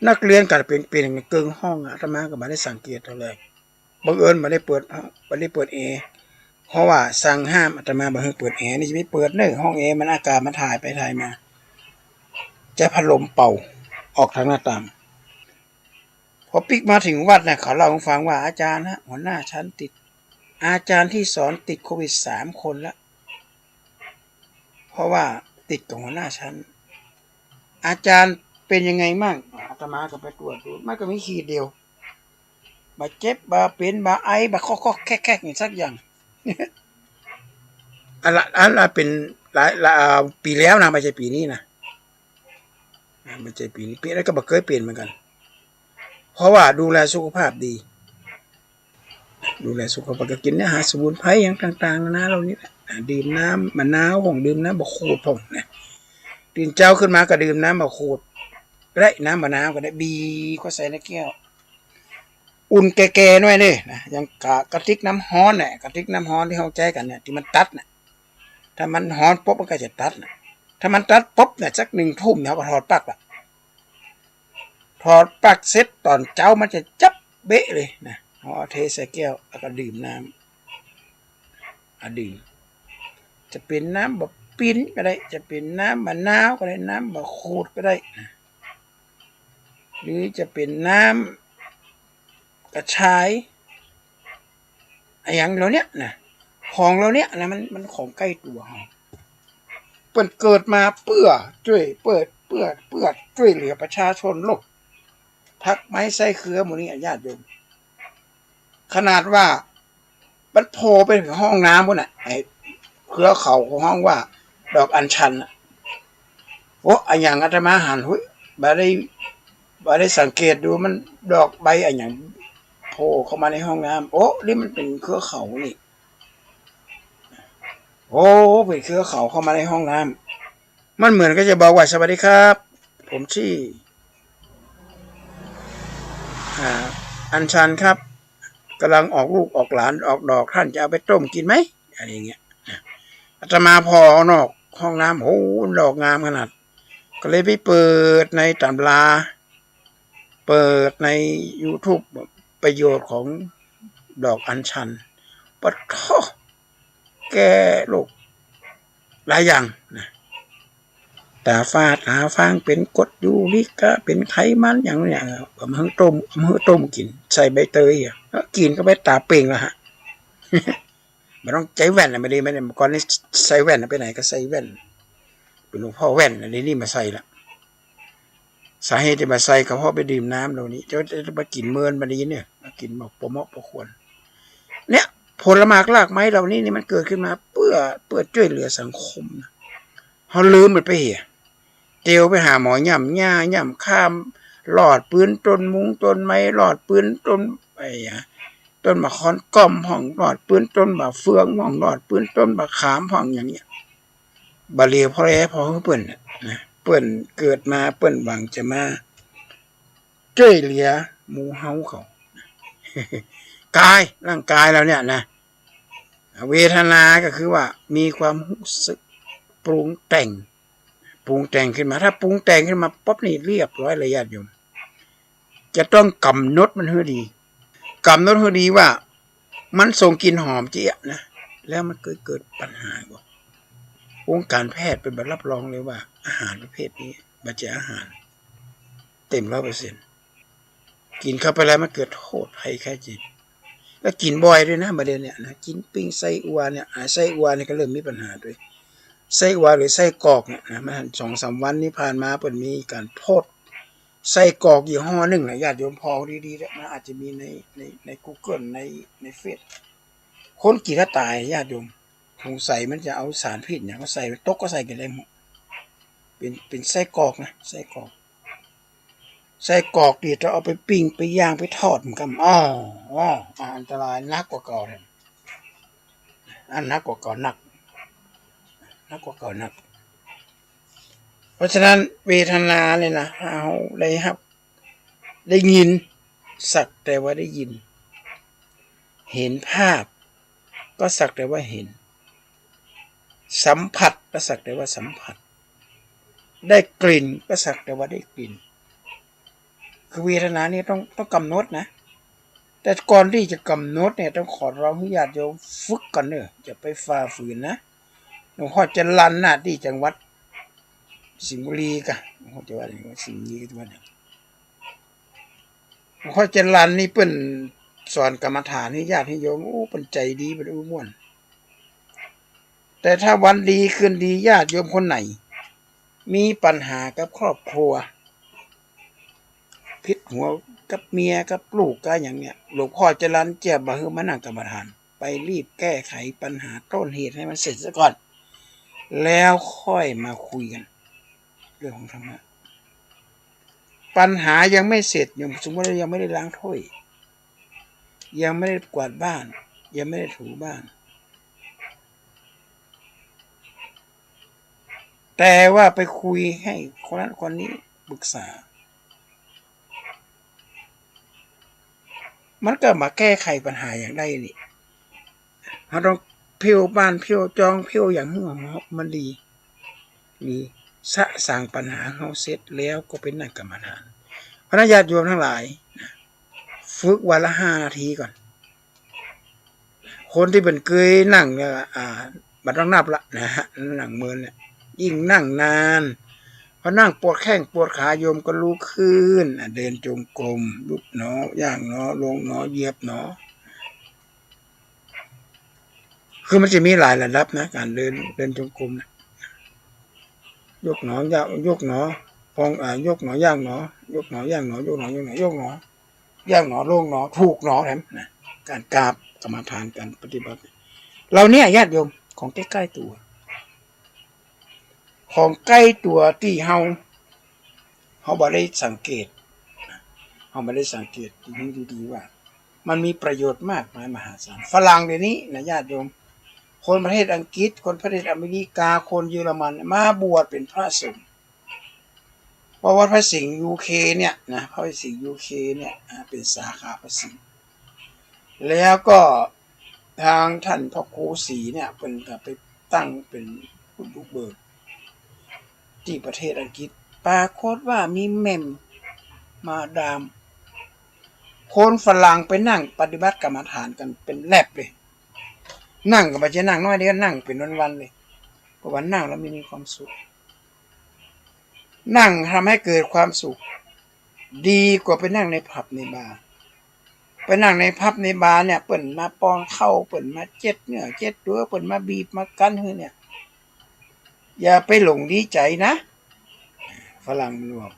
นักเรียนกัดเป็นเกินห้องอาตมาก็มาได้สังเกตตัวเลยบังเอิญมาได้เปิดแอร์เพราะว่าสั่งห้ามอาตมาบอกให้เปิดแอร์นี่จะไม่เปิดเนอะห้องแอร์มันอากาศมันถ่ายไปถ่ายมาจะพัดลมเป่าออกทางหน้าต่างพอปิกมาถึงวัดเนี่ยเขาเล่าให้ฟังว่าอาจารย์นะหัวหน้าชั้นติดอาจารย์ที่สอนติดโควิด3 คนแล้วเพราะว่าติดกับหัวหน้าชั้นอาจารย์เป็นยังไงมั่งอาตมาก็ไปตรวจดูมันก็มีขีดเดียวบาดเจ็บบาเป็นบาไอบาข้อแค่อย่างสักอย่างอะไรเป็นหลายปีแล้วนะไม่ใช่ปีนี้นะไม่ใช่ปีนี้ปีแล้วก็บ่เคยเปลี่ยนเหมือนกันเพราะว่าดูแลสุขภาพดีดูแลสุขภาพก็กินอาหารสมุนไพรอย่างต่างๆนะเรานี่แหละดื่มน้ำมะนาวของดื่มน้ำบะขูดผมนะตื่นเช้าขึ้นมาก็ดื่มน้ำบะขูดได้น้ำมะนาวก็ได้บีก็ใส่ในแก้วอุ่นแก่ๆหน่อยนี่นะอย่างกระติกน้ำฮ้อนเนี่ยกระติกน้ำฮ้อนที่เขาใจกันเนี่ยที่มันตัดน่ะถ้ามันฮ้อนปุ๊บมันก็จะตัดนะถ้ามันตัดปุ๊บเนี่ยสัก1 ทุ่มเนี่ยก็ถอดปลั๊กละถอดปลั๊กเสร็จตอนเช้ามันจะจับเบะเลยนะเอาเทใส่แก้วแล้วก็ดื่มน้ำดื่มจะเป็นน้ำแบบปิ้นก็ได้จะเป็นน้ำมะนาวก็ได้น้ำแบบขูดก็ได้นะหรือจะเป็นน้ำกระชายอย่างเราเนี้ยนะของเราเนี้ยนะมันของใกล้ตัวเปิดเกิดมาเพื่อช่วยเหลือประชาชนโลกทักไม้ไส้เครือหมู่นี้ญาติโยมขนาดว่ามันโผล่ไปถึงห้องน้ำพวกน่ะไอ้เครือเขาของห้องว่าดอกอัญชันน่ะโอ้อันอย่างอาตมาหันหุ้ยบ่ได้สังเกตดูมันดอกใบอันอย่างโผล่เข้ามาในห้องน้ำโอ้นี่มันเป็นเครือเขานี่โอ้เป็นเครือเขาเข้ามาในห้องน้ำมันเหมือนก็จะบอกว่าสวัสดีครับผมชื่ออัญชันครับกำลังออกลูกออกหลานออกดอกท่านจะเอาไปต้มกินไหมอะไรอย่างเงี้ยอาตมาพอนอกห้องน้ำโอ้ดอกงามขนาดก็เลยไปเปิดในตำราเปิดใน YouTube ประโยชน์ของดอกอัญชันปะท้อแก้โรคหลายอย่างนะตาฟาดตาฟางเป็นกรดยูริกก็เป็นไขมันอย่างเนี้ยเอามาต้มกินใส่ใบเตยอ่ะกินก็ไปตาเป่งแล้วฮะไม่ต้องใจแว่นนะไม่ได้ก่อนนี้ใส่แว่นไปไหนก็ใส่แว่นเป็นหลวงพ่อแว่นอันนี้มาใส่ละสาเหตุที่มาใส่ก็เพราะไปดื่มน้ำเหล่านี้จะมากินเมินมาดีเนี่ยมากินบอกปมปควรเนี่ยผลไม้รากไม้เหล่านี้นี่มันเกิดขึ้นมาเพื่อช่วยเหลือสังคมเขาลืมมันไปเหี้ยเตียวไปหาหมอย่ำข้าม หลอดปืนต้นมุงต้นไม้หลอดปืนต้นต้นมะขอนก้อมห้องหลอดปืนต้นมะเฟืองห้องหลอดปืนต้นมะขามห้องอย่างเงี้ยบาเลียพอแล้พอเปิ้นนะเปิ้นเกิดมาเปิ้นหวังจะมาช่วยเหลือหมู่เฮาเขากายร่างกายเราเนี่ยนะเวทนาก็คือว่ามีความรู้สึกปรุงแต่งขึ้นมาถ้าปรุงแต่งขึ้นมาป๊บนี่เรียบร้อยเลยญาติโยมจะต้องกำหนดมันให้ดีกำหนดให้ดีว่ามันส่งกลิ่นหอมเจี๊ยนะแล้วมันเกิดปัญหาบ่วงการแพทย์เป็นแบบรับรองเลยว่าอาหารประเภทนี้บัจเจอาหารเต็ม100%กินเข้าไปแล้วมันเกิดโทษภัยแค่จิตแล้วกินบ่อยด้วยนะประเด็นเนี่ยนะกินปิ้งไส้อัวเนี่ยไส้อัวเนี่ยก็เริ่มมีปัญหาด้วยไส้อัวหรือไส้กรอกเนี่ยนะมัน2-3 วันนี้ผ่านมาเปิดมีการโทษไส้กรอกยี่ห้อหนึ่งนะญาติโยมพอดีๆแล้วนะอาจจะมีใน Google ในเฟซคนกินแล้วตายญาติโยมสงสัยมันจะเอาสารพิษเนี่ยก็ใส่ตกก็ใส่กันได้หมดเป็นไส้กรอกนะไส้กรอกดีจะเอาไปปิ้งไปย่างไปทอดมันก็อันตรายนักกว่าเก่าเลยนักกว่าเก่านักเพราะฉะนั้นเวทนาเนี่ยนะเอาได้ยินสักแต่ว่าได้ยินเห็นภาพก็สักแต่ว่าเห็นสัมผัสก็สักแต่ว่าสัมผัสได้กลิ่นก็สักแต่ว่าได้กลิ่นคือเวทนานี่ต้องกำหนดนะแต่ก่อนที่จะกำหนดเนี่ยต้องขอร้องให้ญาติโยมฝึกก่อนเนอะอย่าไปฝ่าฝืนนะหลวงพ่อจะลันนะที่จังหวัดสิงห์บุรีกันหลวงพ่อจะว่าอย่างไรสิงห์บุรีกันว่าอย่างหลวงพ่อจะลันนี่เปิ้นสอนกรรมฐานให้ญาติให้โยมเป็นใจดีเป็นม่วนแต่ถ้าวันดีคืนดีญาติโยมคนไหนมีปัญหากับครอบครัวพิษหัวกับเมียกับลูกก็อย่างเนี้ยหลวงพ่อจะลันเจ็บบ่ฮือมานั่งกรรมฐานไปรีบแก้ไขปัญหาต้นเหตุให้มันเสร็จซะก่อนแล้วค่อยมาคุยกันเรื่องของธรรมะปัญหายังไม่เสร็จอย่างสมมติว่ายังไม่ได้ล้างถ้วยยังไม่ได้กวาดบ้านยังไม่ได้ถูบ้านแต่ว่าไปคุยให้คนนั้นคนนี้ปรึกษามันก็มาแก้ไขปัญหาอย่างได้นี่เราต้องเพียวบ้านเพียวจองเพียวอย่างหัวหมอบมันดีมีสะสางปัญหาเขาเสร็จแล้วก็เป็นนักกรรมฐานพระญาติโยมทั้งหลายฝึกวันละ5 นาทีก่อนคนที่เป็นเคยนั่งเนี่ยบัดต้องนับละนะฮะนั่งเมินเนี่ยยิ่งนั่งนานพอนั่งปวดแข้งปวดขาโยมก็ลุกขึ้นเดินจงกรมลุกหนอย่างหนอลงหนอเหยียบหนอคือมันจะมีหลายระดับนะการเดินจงกรมนะยกหนอยกหนอพองยกหนอย่างหนอยกหนอย่างหนอยกหนอย่างหนอยกหนอย่างหนอลงหนอถูกหนอแถมนะการกราบกรรมฐานการปฏิบัติเราเนี่ยญาติโยมของใกล้ๆตัวของใกล้ตัวที่เฮาบ่ได้สังเกตดีๆว่ามันมีประโยชน์มากมายมหาศาลฝรั่งเดี๋ยวนี้นะญาติโยมคนประเทศอังกฤษคนประเทศอเมริกาคนเยอรมันมาบวชเป็นพระสงฆ์เพราะว่าพระสิงห์ UK เนี่ยนะพระสิงห์ UK เนี่ยเป็นสาขาพระสิงห์แล้วก็ทางท่านพระครูศรีเนี่ยเป็นก็ไปตั้งเป็นผู้บุกเบิกที่ประเทศอังกฤษปรากฏว่ามีแม่มมาดามคนฝรั่งไปนั่งปฏิบัติกรรมฐานกันเป็นแลบเลยนั่งก็ไม่ใช่นั่งน้อยเดียวนั่งเป็นวันๆเลยเพราะว่านั่งแล้วมีความสุขนั่งทำให้เกิดความสุขดีกว่าไปนั่งในผับในบาร์ไปนั่งในผับในบาร์เนี่ยเปิ่นมาปองเข้าเปิ่นมาเจ็ดเนี่ยเจ็ดตัวเปิ่นมาบีบมากันเนี่ยอย่าไปหลงดีใจนะฝรั่งมันบอก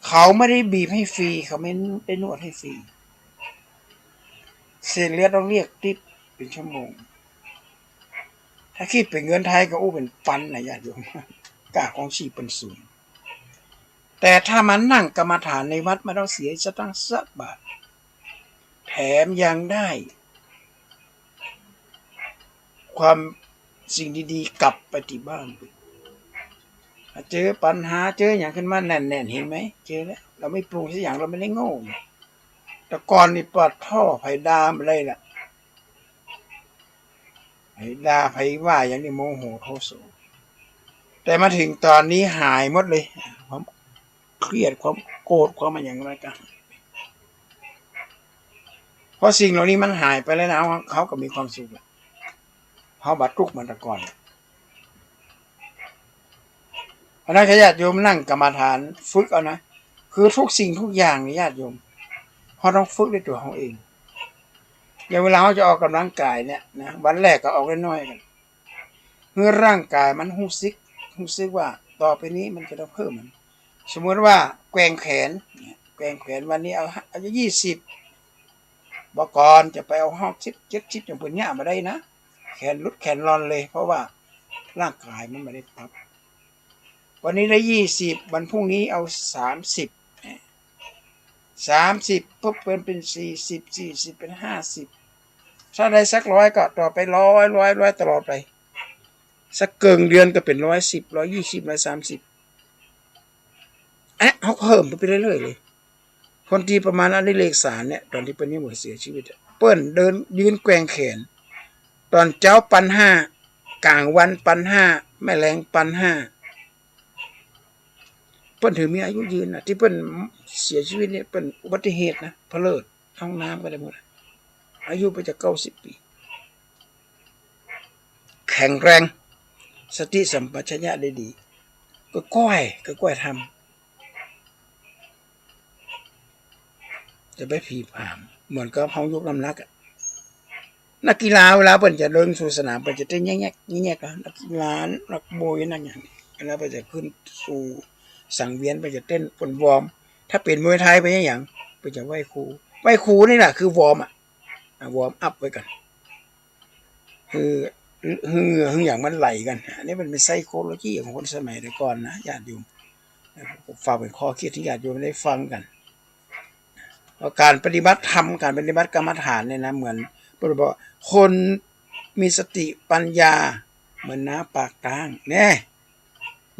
เขาไม่ได้บีบให้ฟรีเขาไม่ได้นวดให้ฟรีเสร็จแล้วต้องเรียกติ๊บเป็นชั่วโมงถ้าคิดเป็นเงินไทยก็เป็นปันนะญาติโยมค่าของชีพเป็นสูง แต่ถ้ามันนั่งกรรมฐานในวัดไม่ต้องเสียสตังค์สักบาทแถมยังได้ความสิ่งดีๆกลับไปที่บ้านเจอปัญหาเจออย่างขึ้นมาแน่นๆเห็นไหมเจอแล้วเราไม่ปรุงสักอย่างเราไม่ได้โง่แต่ก่อนนี่ปอดท่อไผ่ดามอะไรล่ะไผ่ดาไผ่ว่าอย่างนี้โมโหโทโสแต่มาถึงตอนนี้หายหมดเลยความเครียดความโกรธความอะไรอย่างไรกันเพราะสิ่งเหล่านี้มันหายไปแล้วนะเขาก็มีความสุขแล้วเขาบัดทุกข์เหมือนแต่ก่อนเพราะนั้นญาติโยมนั่งกรรมฐานฝึกเอานะคือทุกสิ่งทุกอย่างนี่ญาติโยมเขาต้องฝึกด้วยตัวเขาเองอย่างเวลาเขาจะออกกำลังกายเนี่ยนะวันแรกก็ออกน้อยๆกันเมื่อร่างกายมันรู้สึกว่าต่อไปนี้มันจะต้องเพิ่มมันสมมติว่าแกว่งแขนวันนี้เอา20บอกก่อนจะไปเอา60-70อย่างพวกนี้มาได้นะแขนลุดแขนรอนเลยเพราะว่าร่างกายมันไม่ได้ปรับวันนี้ได้20วันพรุ่งนี้เอา30ปุ๊บเป็น40เป็น50ถ้าได้สัก100ก็ต่อไป100ตลอดไปสักเกินเดือนก็เป็น110 120 130เขาเพิ่มไปเรื่อยๆเลยคนที่ประมาณนั้นได้เลขสารเนี่ยตอนที่เป็นนี่หมดเสียชีวิตเปิ้นเดินยืนแกว่งแขนตอนเจ้าปัน5กลางวันปัน5แม่แรงปัน5เปิ้นถือมีอายุยืนนะที่เปิ้นเสียชีวิตเนี่ยเป็นอุบัติเหตุนะเพลิดท้องน้ำก็ได้หมดอายุไปจะ90 ปีแข็งแรงสติสัมปชัญญะได้ดีก็ก้อยทำจะไปผีผามเหมือนกับเขายกน้ำหนักนักกีฬาเวลาเปิ้นจะเดินสู่สนามเปิ้นจะเต้นแยกนักกีฬานักมวยนักอย่างนี้แล้วเปิ้นจะขึ้นสู่สังเวียนเปิ้นจะเต้นเปิ้นวอร์มถ้าเป็นมวยไทยไปอย่างเปิ้นจะไหว้ครูนี่แหละคือวอร์มวอร์มอัพไว้กันคืออย่างมันไหลกันอันนี้มันเป็นไซโคโลจีของคนสมัยก่อนนะญาติโยมผมฝากเป็นข้อคิดที่ญาติโยมได้ฟังกันการปฏิบัติธรรมการปฏิบัติกรรมฐานเนี่ยนะเหมือนพระบอกคนมีสติปัญญาเหมือนน้ำปากตางเนี่ย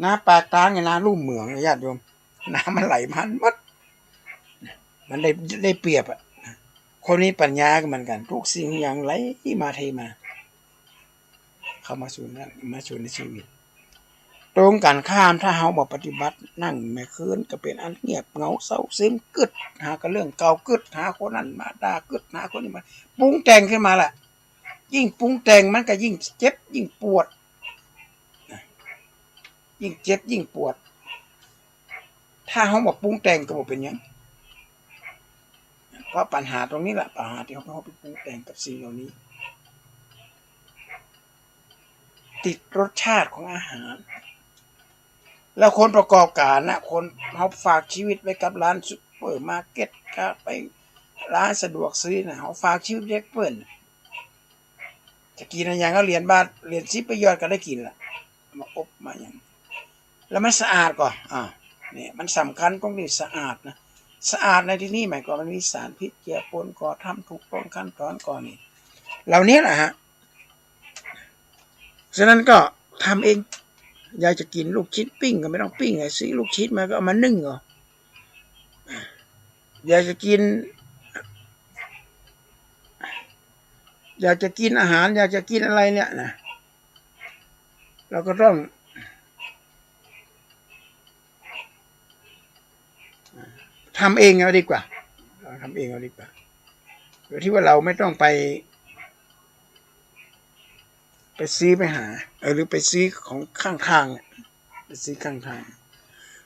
น้ำปากตางเนี่ยน้ำลุ่มเหมืองญาติโยมน้ำมันไหลมันหมดมันได้เปรียบคนนี้ปัญญาก็เหมือนกันทุกสิ่งอย่างไหลมาเทมาเข้ามาสู่ในชีวิตตรงกันข้ามถ้าเฮาบ่ปฏิบัตินั่งแม่คืนก็เป็นอันเงียบเหงาเศร้าซึมกึดหาก็เรื่องเก่ากึดหาคนนั้นมาด่ากึดหาคนนี้มาปรุงแต่งขึ้นมาล่ะยิ่งปรุงแต่งมันก็ยิ่งเจ็บยิ่งปวดยิ่งเจ็บยิ่งปวดถ้าเฮาบ่ปรุงแต่งก็บ่เป็นหยังเพราะปัญหาตรงนี้แหละปัญหาที่เฮาไปปรุงแต่งกับสิ่งเหล่านี้ติดรสชาติของอาหารแล้วคนประกอบการนะคนเขาฝากชีวิตไว้กับร้านซุปเปอร์มาร์เก็ตก็ไปร้านสะดวกซื้อนะเขาฝากชีวิตเล็กเปิ้นจะกินอะไรอย่างก็เรียนบ้านเรียนซิปประโยชน์ก็ได้กินละมาอบมาอย่างแล้วมันสะอาดก่อนเนี่ยมันสำคัญตรงนี้สะอาดนะสะอาดในที่นี้หมายความมันมีสารพิษเจือปนก่อทำถูกต้องขั้นตอนก่อนนี่เหล่านี้แหละฮะฉะนั้นก็ทำเองอยากจะกินลูกชิ้นปิ้งก็ไม่ต้องปิ้งซื้อลูกชิ้นมาก็เอามานึ่งอยากจะกินอาหารอยากจะกินอะไรเนี่ยนะเราก็ต้องทำเองเอาดีกว่าโดยที่ว่าเราไม่ต้องไปซื้อไปหาหรือไปซื้อของข้างทางไปซื้อข้างทาง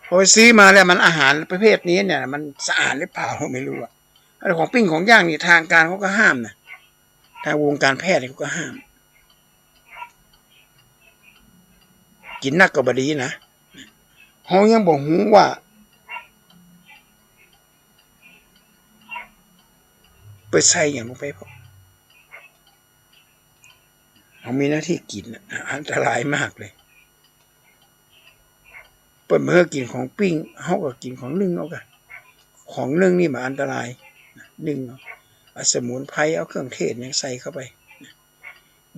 พอไปซื้อมาแล้วมันอาหารประเภทนี้เนี่ยมันสะอาดหรือเปล่าไม่รู้แต่ของปิ้งของย่างนี่ทางการเขาก็ห้ามนะทางวงการแพทย์เขาก็ห้ามกินนักก็บดีนะเขายังบอกหูว่าไปใส่อย่างลงไปพอเขามีหน้าที่กินอันตรายมากเลย เปิดเมื่อกินของปิ้งเฮาก็กินของนึ่งเอากันของนึ่งนี่มันอันตรายนึ่งเอาสมุนไพรเอาเครื่องเทศยังใส่เข้าไป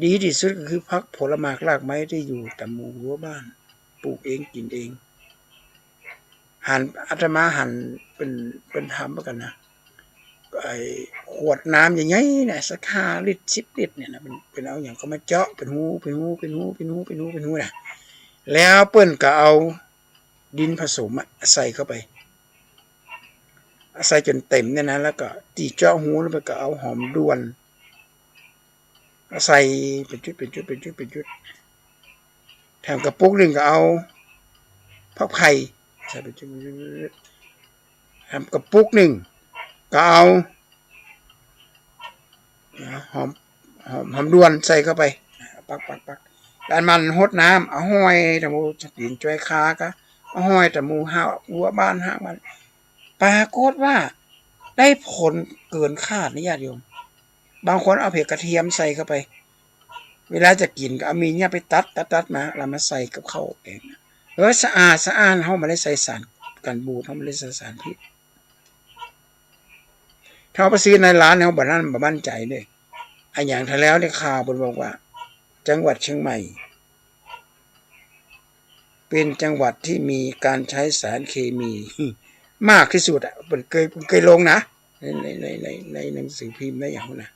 ดีที่สุดก็คือผักผลไม้รากไม้ที่อยู่ตามหมู่รั้วบ้านปลูกเองกินเองหั่นอาตมาหั่นเป็นทำเหมือนกันนะไอ้ขวดน้ำอย่างไงเนี่ยสัก5 ลิตร10 ลิตรเนี่ยนะเป็นเอาอย่างก็มาเจาะเป็นหูนะแล้วเปิ้นก็เอาดินผสมใส่เข้าไปใส่จนเต็มเนี่ยนะแล้วก็ตีเจาะหูแล้วก็เอาหอมด้วนใส่เป็นจุดแถมกระปุกนึงก็เอาผักไผ่ใส่เป็นจุดแถมกระปุกนึงก็เอาหอมด้วนใส่เข้าไปปักด้านมันหดน้ำเอาห้อยตะมูดินจ้อยคาก็เอาห้อยตะมูห้าวัวบ้านห้างมันปรากฏว่าได้ผลเกินคาดนะญาติโยมบางคนเอาเผ็ดกระเทียมใส่เข้าไปเวลาจะกินก็เอามีเนี่ยไปตัดมาแล้วมาใส่กับข้าวแกงสะอาดเฮาไม่ได้ใส่สารกันบูดเฮาไม่ได้ใส่สารพิษถ้าไปซื้อในร้านเฮาบ่มั่นใจเลยไอ้อย่างที่แล้วได้ข่าวเพิ่นบอกว่าจังหวัดเชียงใหม่เป็นจังหวัดที่มีการใช้สารเคมีมากที่สุดเพิ่นเคยลงนะในหนังสือพิมพ์ได้อย่างนั้นนะ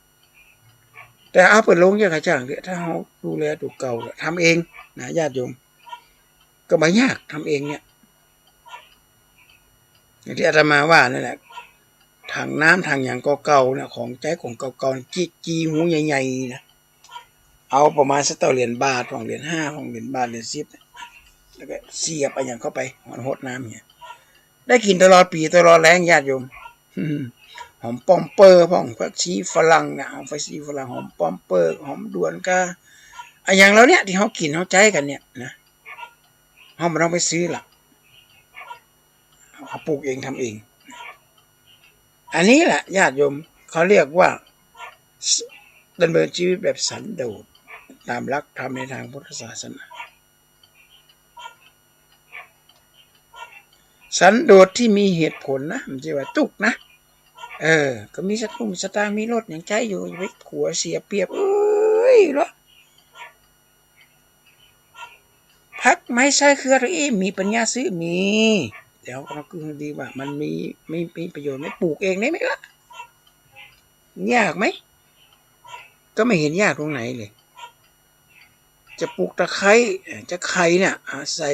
แต่เอาเปิดลงอย่างไรจ้างเนี่ยถ้าเขาดูแลถูกเก่าทำเองนะญาติโยมก็ไม่ยากทำเองเนี่ยอย่างที่อาตมาว่านั่นแหละถังน้ำถังอย่างเก่าๆเนี่ยของใจของเก่าๆจีหูใหญ่ๆนะเอาประมาณสักเหรียญบาทของเหรียญ5ของเหรียญบาทเหรียญ10แล้วก็เสียบไปอย่างเข้าไปหดน้ำเนี่ยได้กินตลอดปีตลอดแรงญาติโยมหอมป้อมเปอร์พ่องผักชีฝรั่งเนี่ยหอมผักชีฝรั่งหอมป้อมเปอร์หอมด่วนก็อย่างเราเนี่ยที่เขากินเขาใจกันเนี่ยนะเขาไม่ต้องไปซื้อหรอกเขาปลูกเองทำเองอันนี้แหละญาติโยมเขาเรียกว่าดำเนินชีวิตแบบสันโดษตามหลักธรรมในทางพุทธศาสนาสันโดษที่มีเหตุผลนะมันจะว่าตุกนะก็มีสตางค์มีรถอย่างใจอยู่ไปขัวเสียเปรียบรถพักไม่ใช่คืออะไรมีปัญญาซื้อมีเดี๋ยวเราคือดีว่ามันมีประโยชน์ไม่ปลูกเองได้ไหมล่ะยากไหมก็ไม่เห็นยากตรงไหนเลยจะปลูกตะไคร้จะไคร้เนี่ยใส่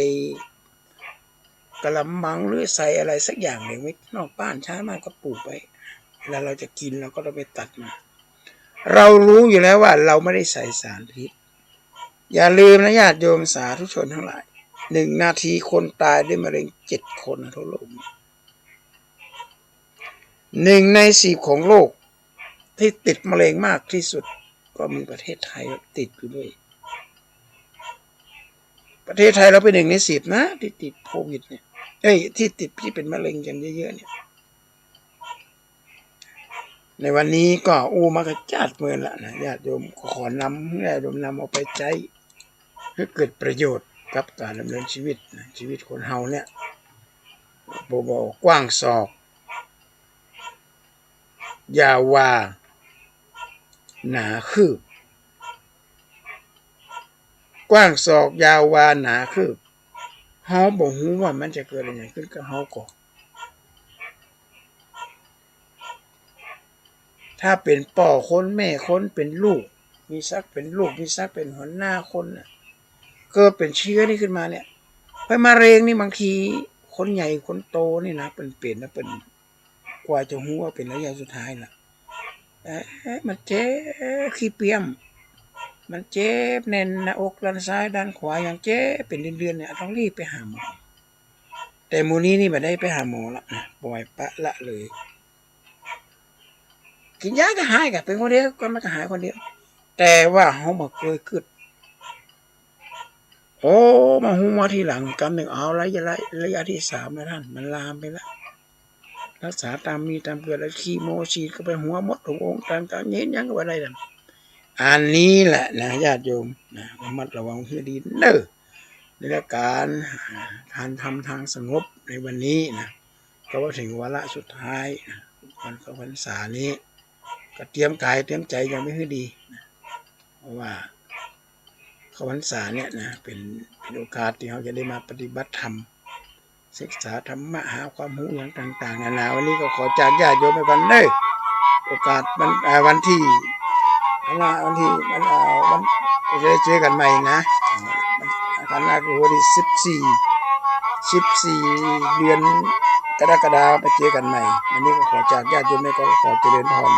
กระมังหรือใส่อะไรสักอย่างหนึ่งไว้นอกบ้านช้ามันก็ปลูกไปเวลาเราจะกินเราก็ต้องไปตัดมาเรารู้อยู่แล้วว่าเราไม่ได้ใส่สารพิษอย่าลืมนะญาติโยมสาธุชนทั้งหลาย1 นาทีคนตายด้วยมะเร็ง7 คนทั่วโลก1 ใน 10ของโลกที่ติดมะเร็งมากที่สุดก็มีประเทศไทยติดอยู่ด้วยประเทศไทยเราเป็น1 ใน 10นะที่ติดโควิดเนี่ยที่ติดที่เป็นมะเร็งกันเยอะๆเนี่ยในวันนี้ก็มากระจัดเมืองละนะญาติโยมขอนำญาติโยมนำเอาไปใช้ให้เกิดประโยชน์กับการดำเนินชีวิตนะชีวิตคนเฮาเนี่ยบ่กว้างศอกยาววาหนาคืบกว้างศอกยาววาหนาคืบเฮาบ่ฮู้ว่ามันจะเกิดอะไรขึ้นกับเฮาก่อนถ้าเป็นพ่อคนแม่คนเป็นลูกมีซักเป็นลูกมีซักเป็นหัวหน้าคนน่ะเกิดเป็นเชื้อนี่ขึ้นมาเนี่ยไปมะเร็งนี่บางทีคนใหญ่คนโตนี่นะเป็นนะเป็นกว่าจะรู้ว่าเป็นระยะสุดท้ายล่ะมันเจ็บขี้เปียมมันเจ็บแน่นหน้าอกด้านซ้ายด้านขวาอย่างเจ็บเป็นเดือนๆเนี่ยต้องรีบไปหาหมอแต่มูนี้นี่ไม่ได้ไปหาหมอละนะปล่อยปะละเลยกินยาก็หายกันเป็นคนเดียวก็มันก็หายคนเดียวแต่ว่าเขามาเคยขึ้นมาหูมาทีหลังกำหนึ่งเอาระยะที่3แล้วท่านมันลามไปแล้วรักษาตามมีตามเกิดแล้วคีโมฉีดก็ไปหัวมดหัวองค์ตามเย็นยังก็อะไรต่างอันนี้แหละนะญาติโยมนะระมัดระวังให้ดี ในการทานทำทางสงบในวันนี้นะก็ว่าถึงวาระสุดท้ายนะวันเข้าพรรษานี้ก็เตรียมกายเตรียมใจยังไม่ค่อยดีนะเพราะว่าเข้าพรรษาเนี่ยนะเป็นโอกาสที่เราจะได้มาปฏิบัติธรรมศึกษาธรรมะหาความรู้อย่างต่างๆนานาวันนี้ก็ขอจากญาติโยมไปกันเลยโอกาสวันที่วันจะได้เจอกันใหม่นะวันหน้าคือวันที่14เดือนกรกฎาคมไปเจอกันใหม่วันนี้ก็ขอจากญาติโยมก็ขอเจริญพร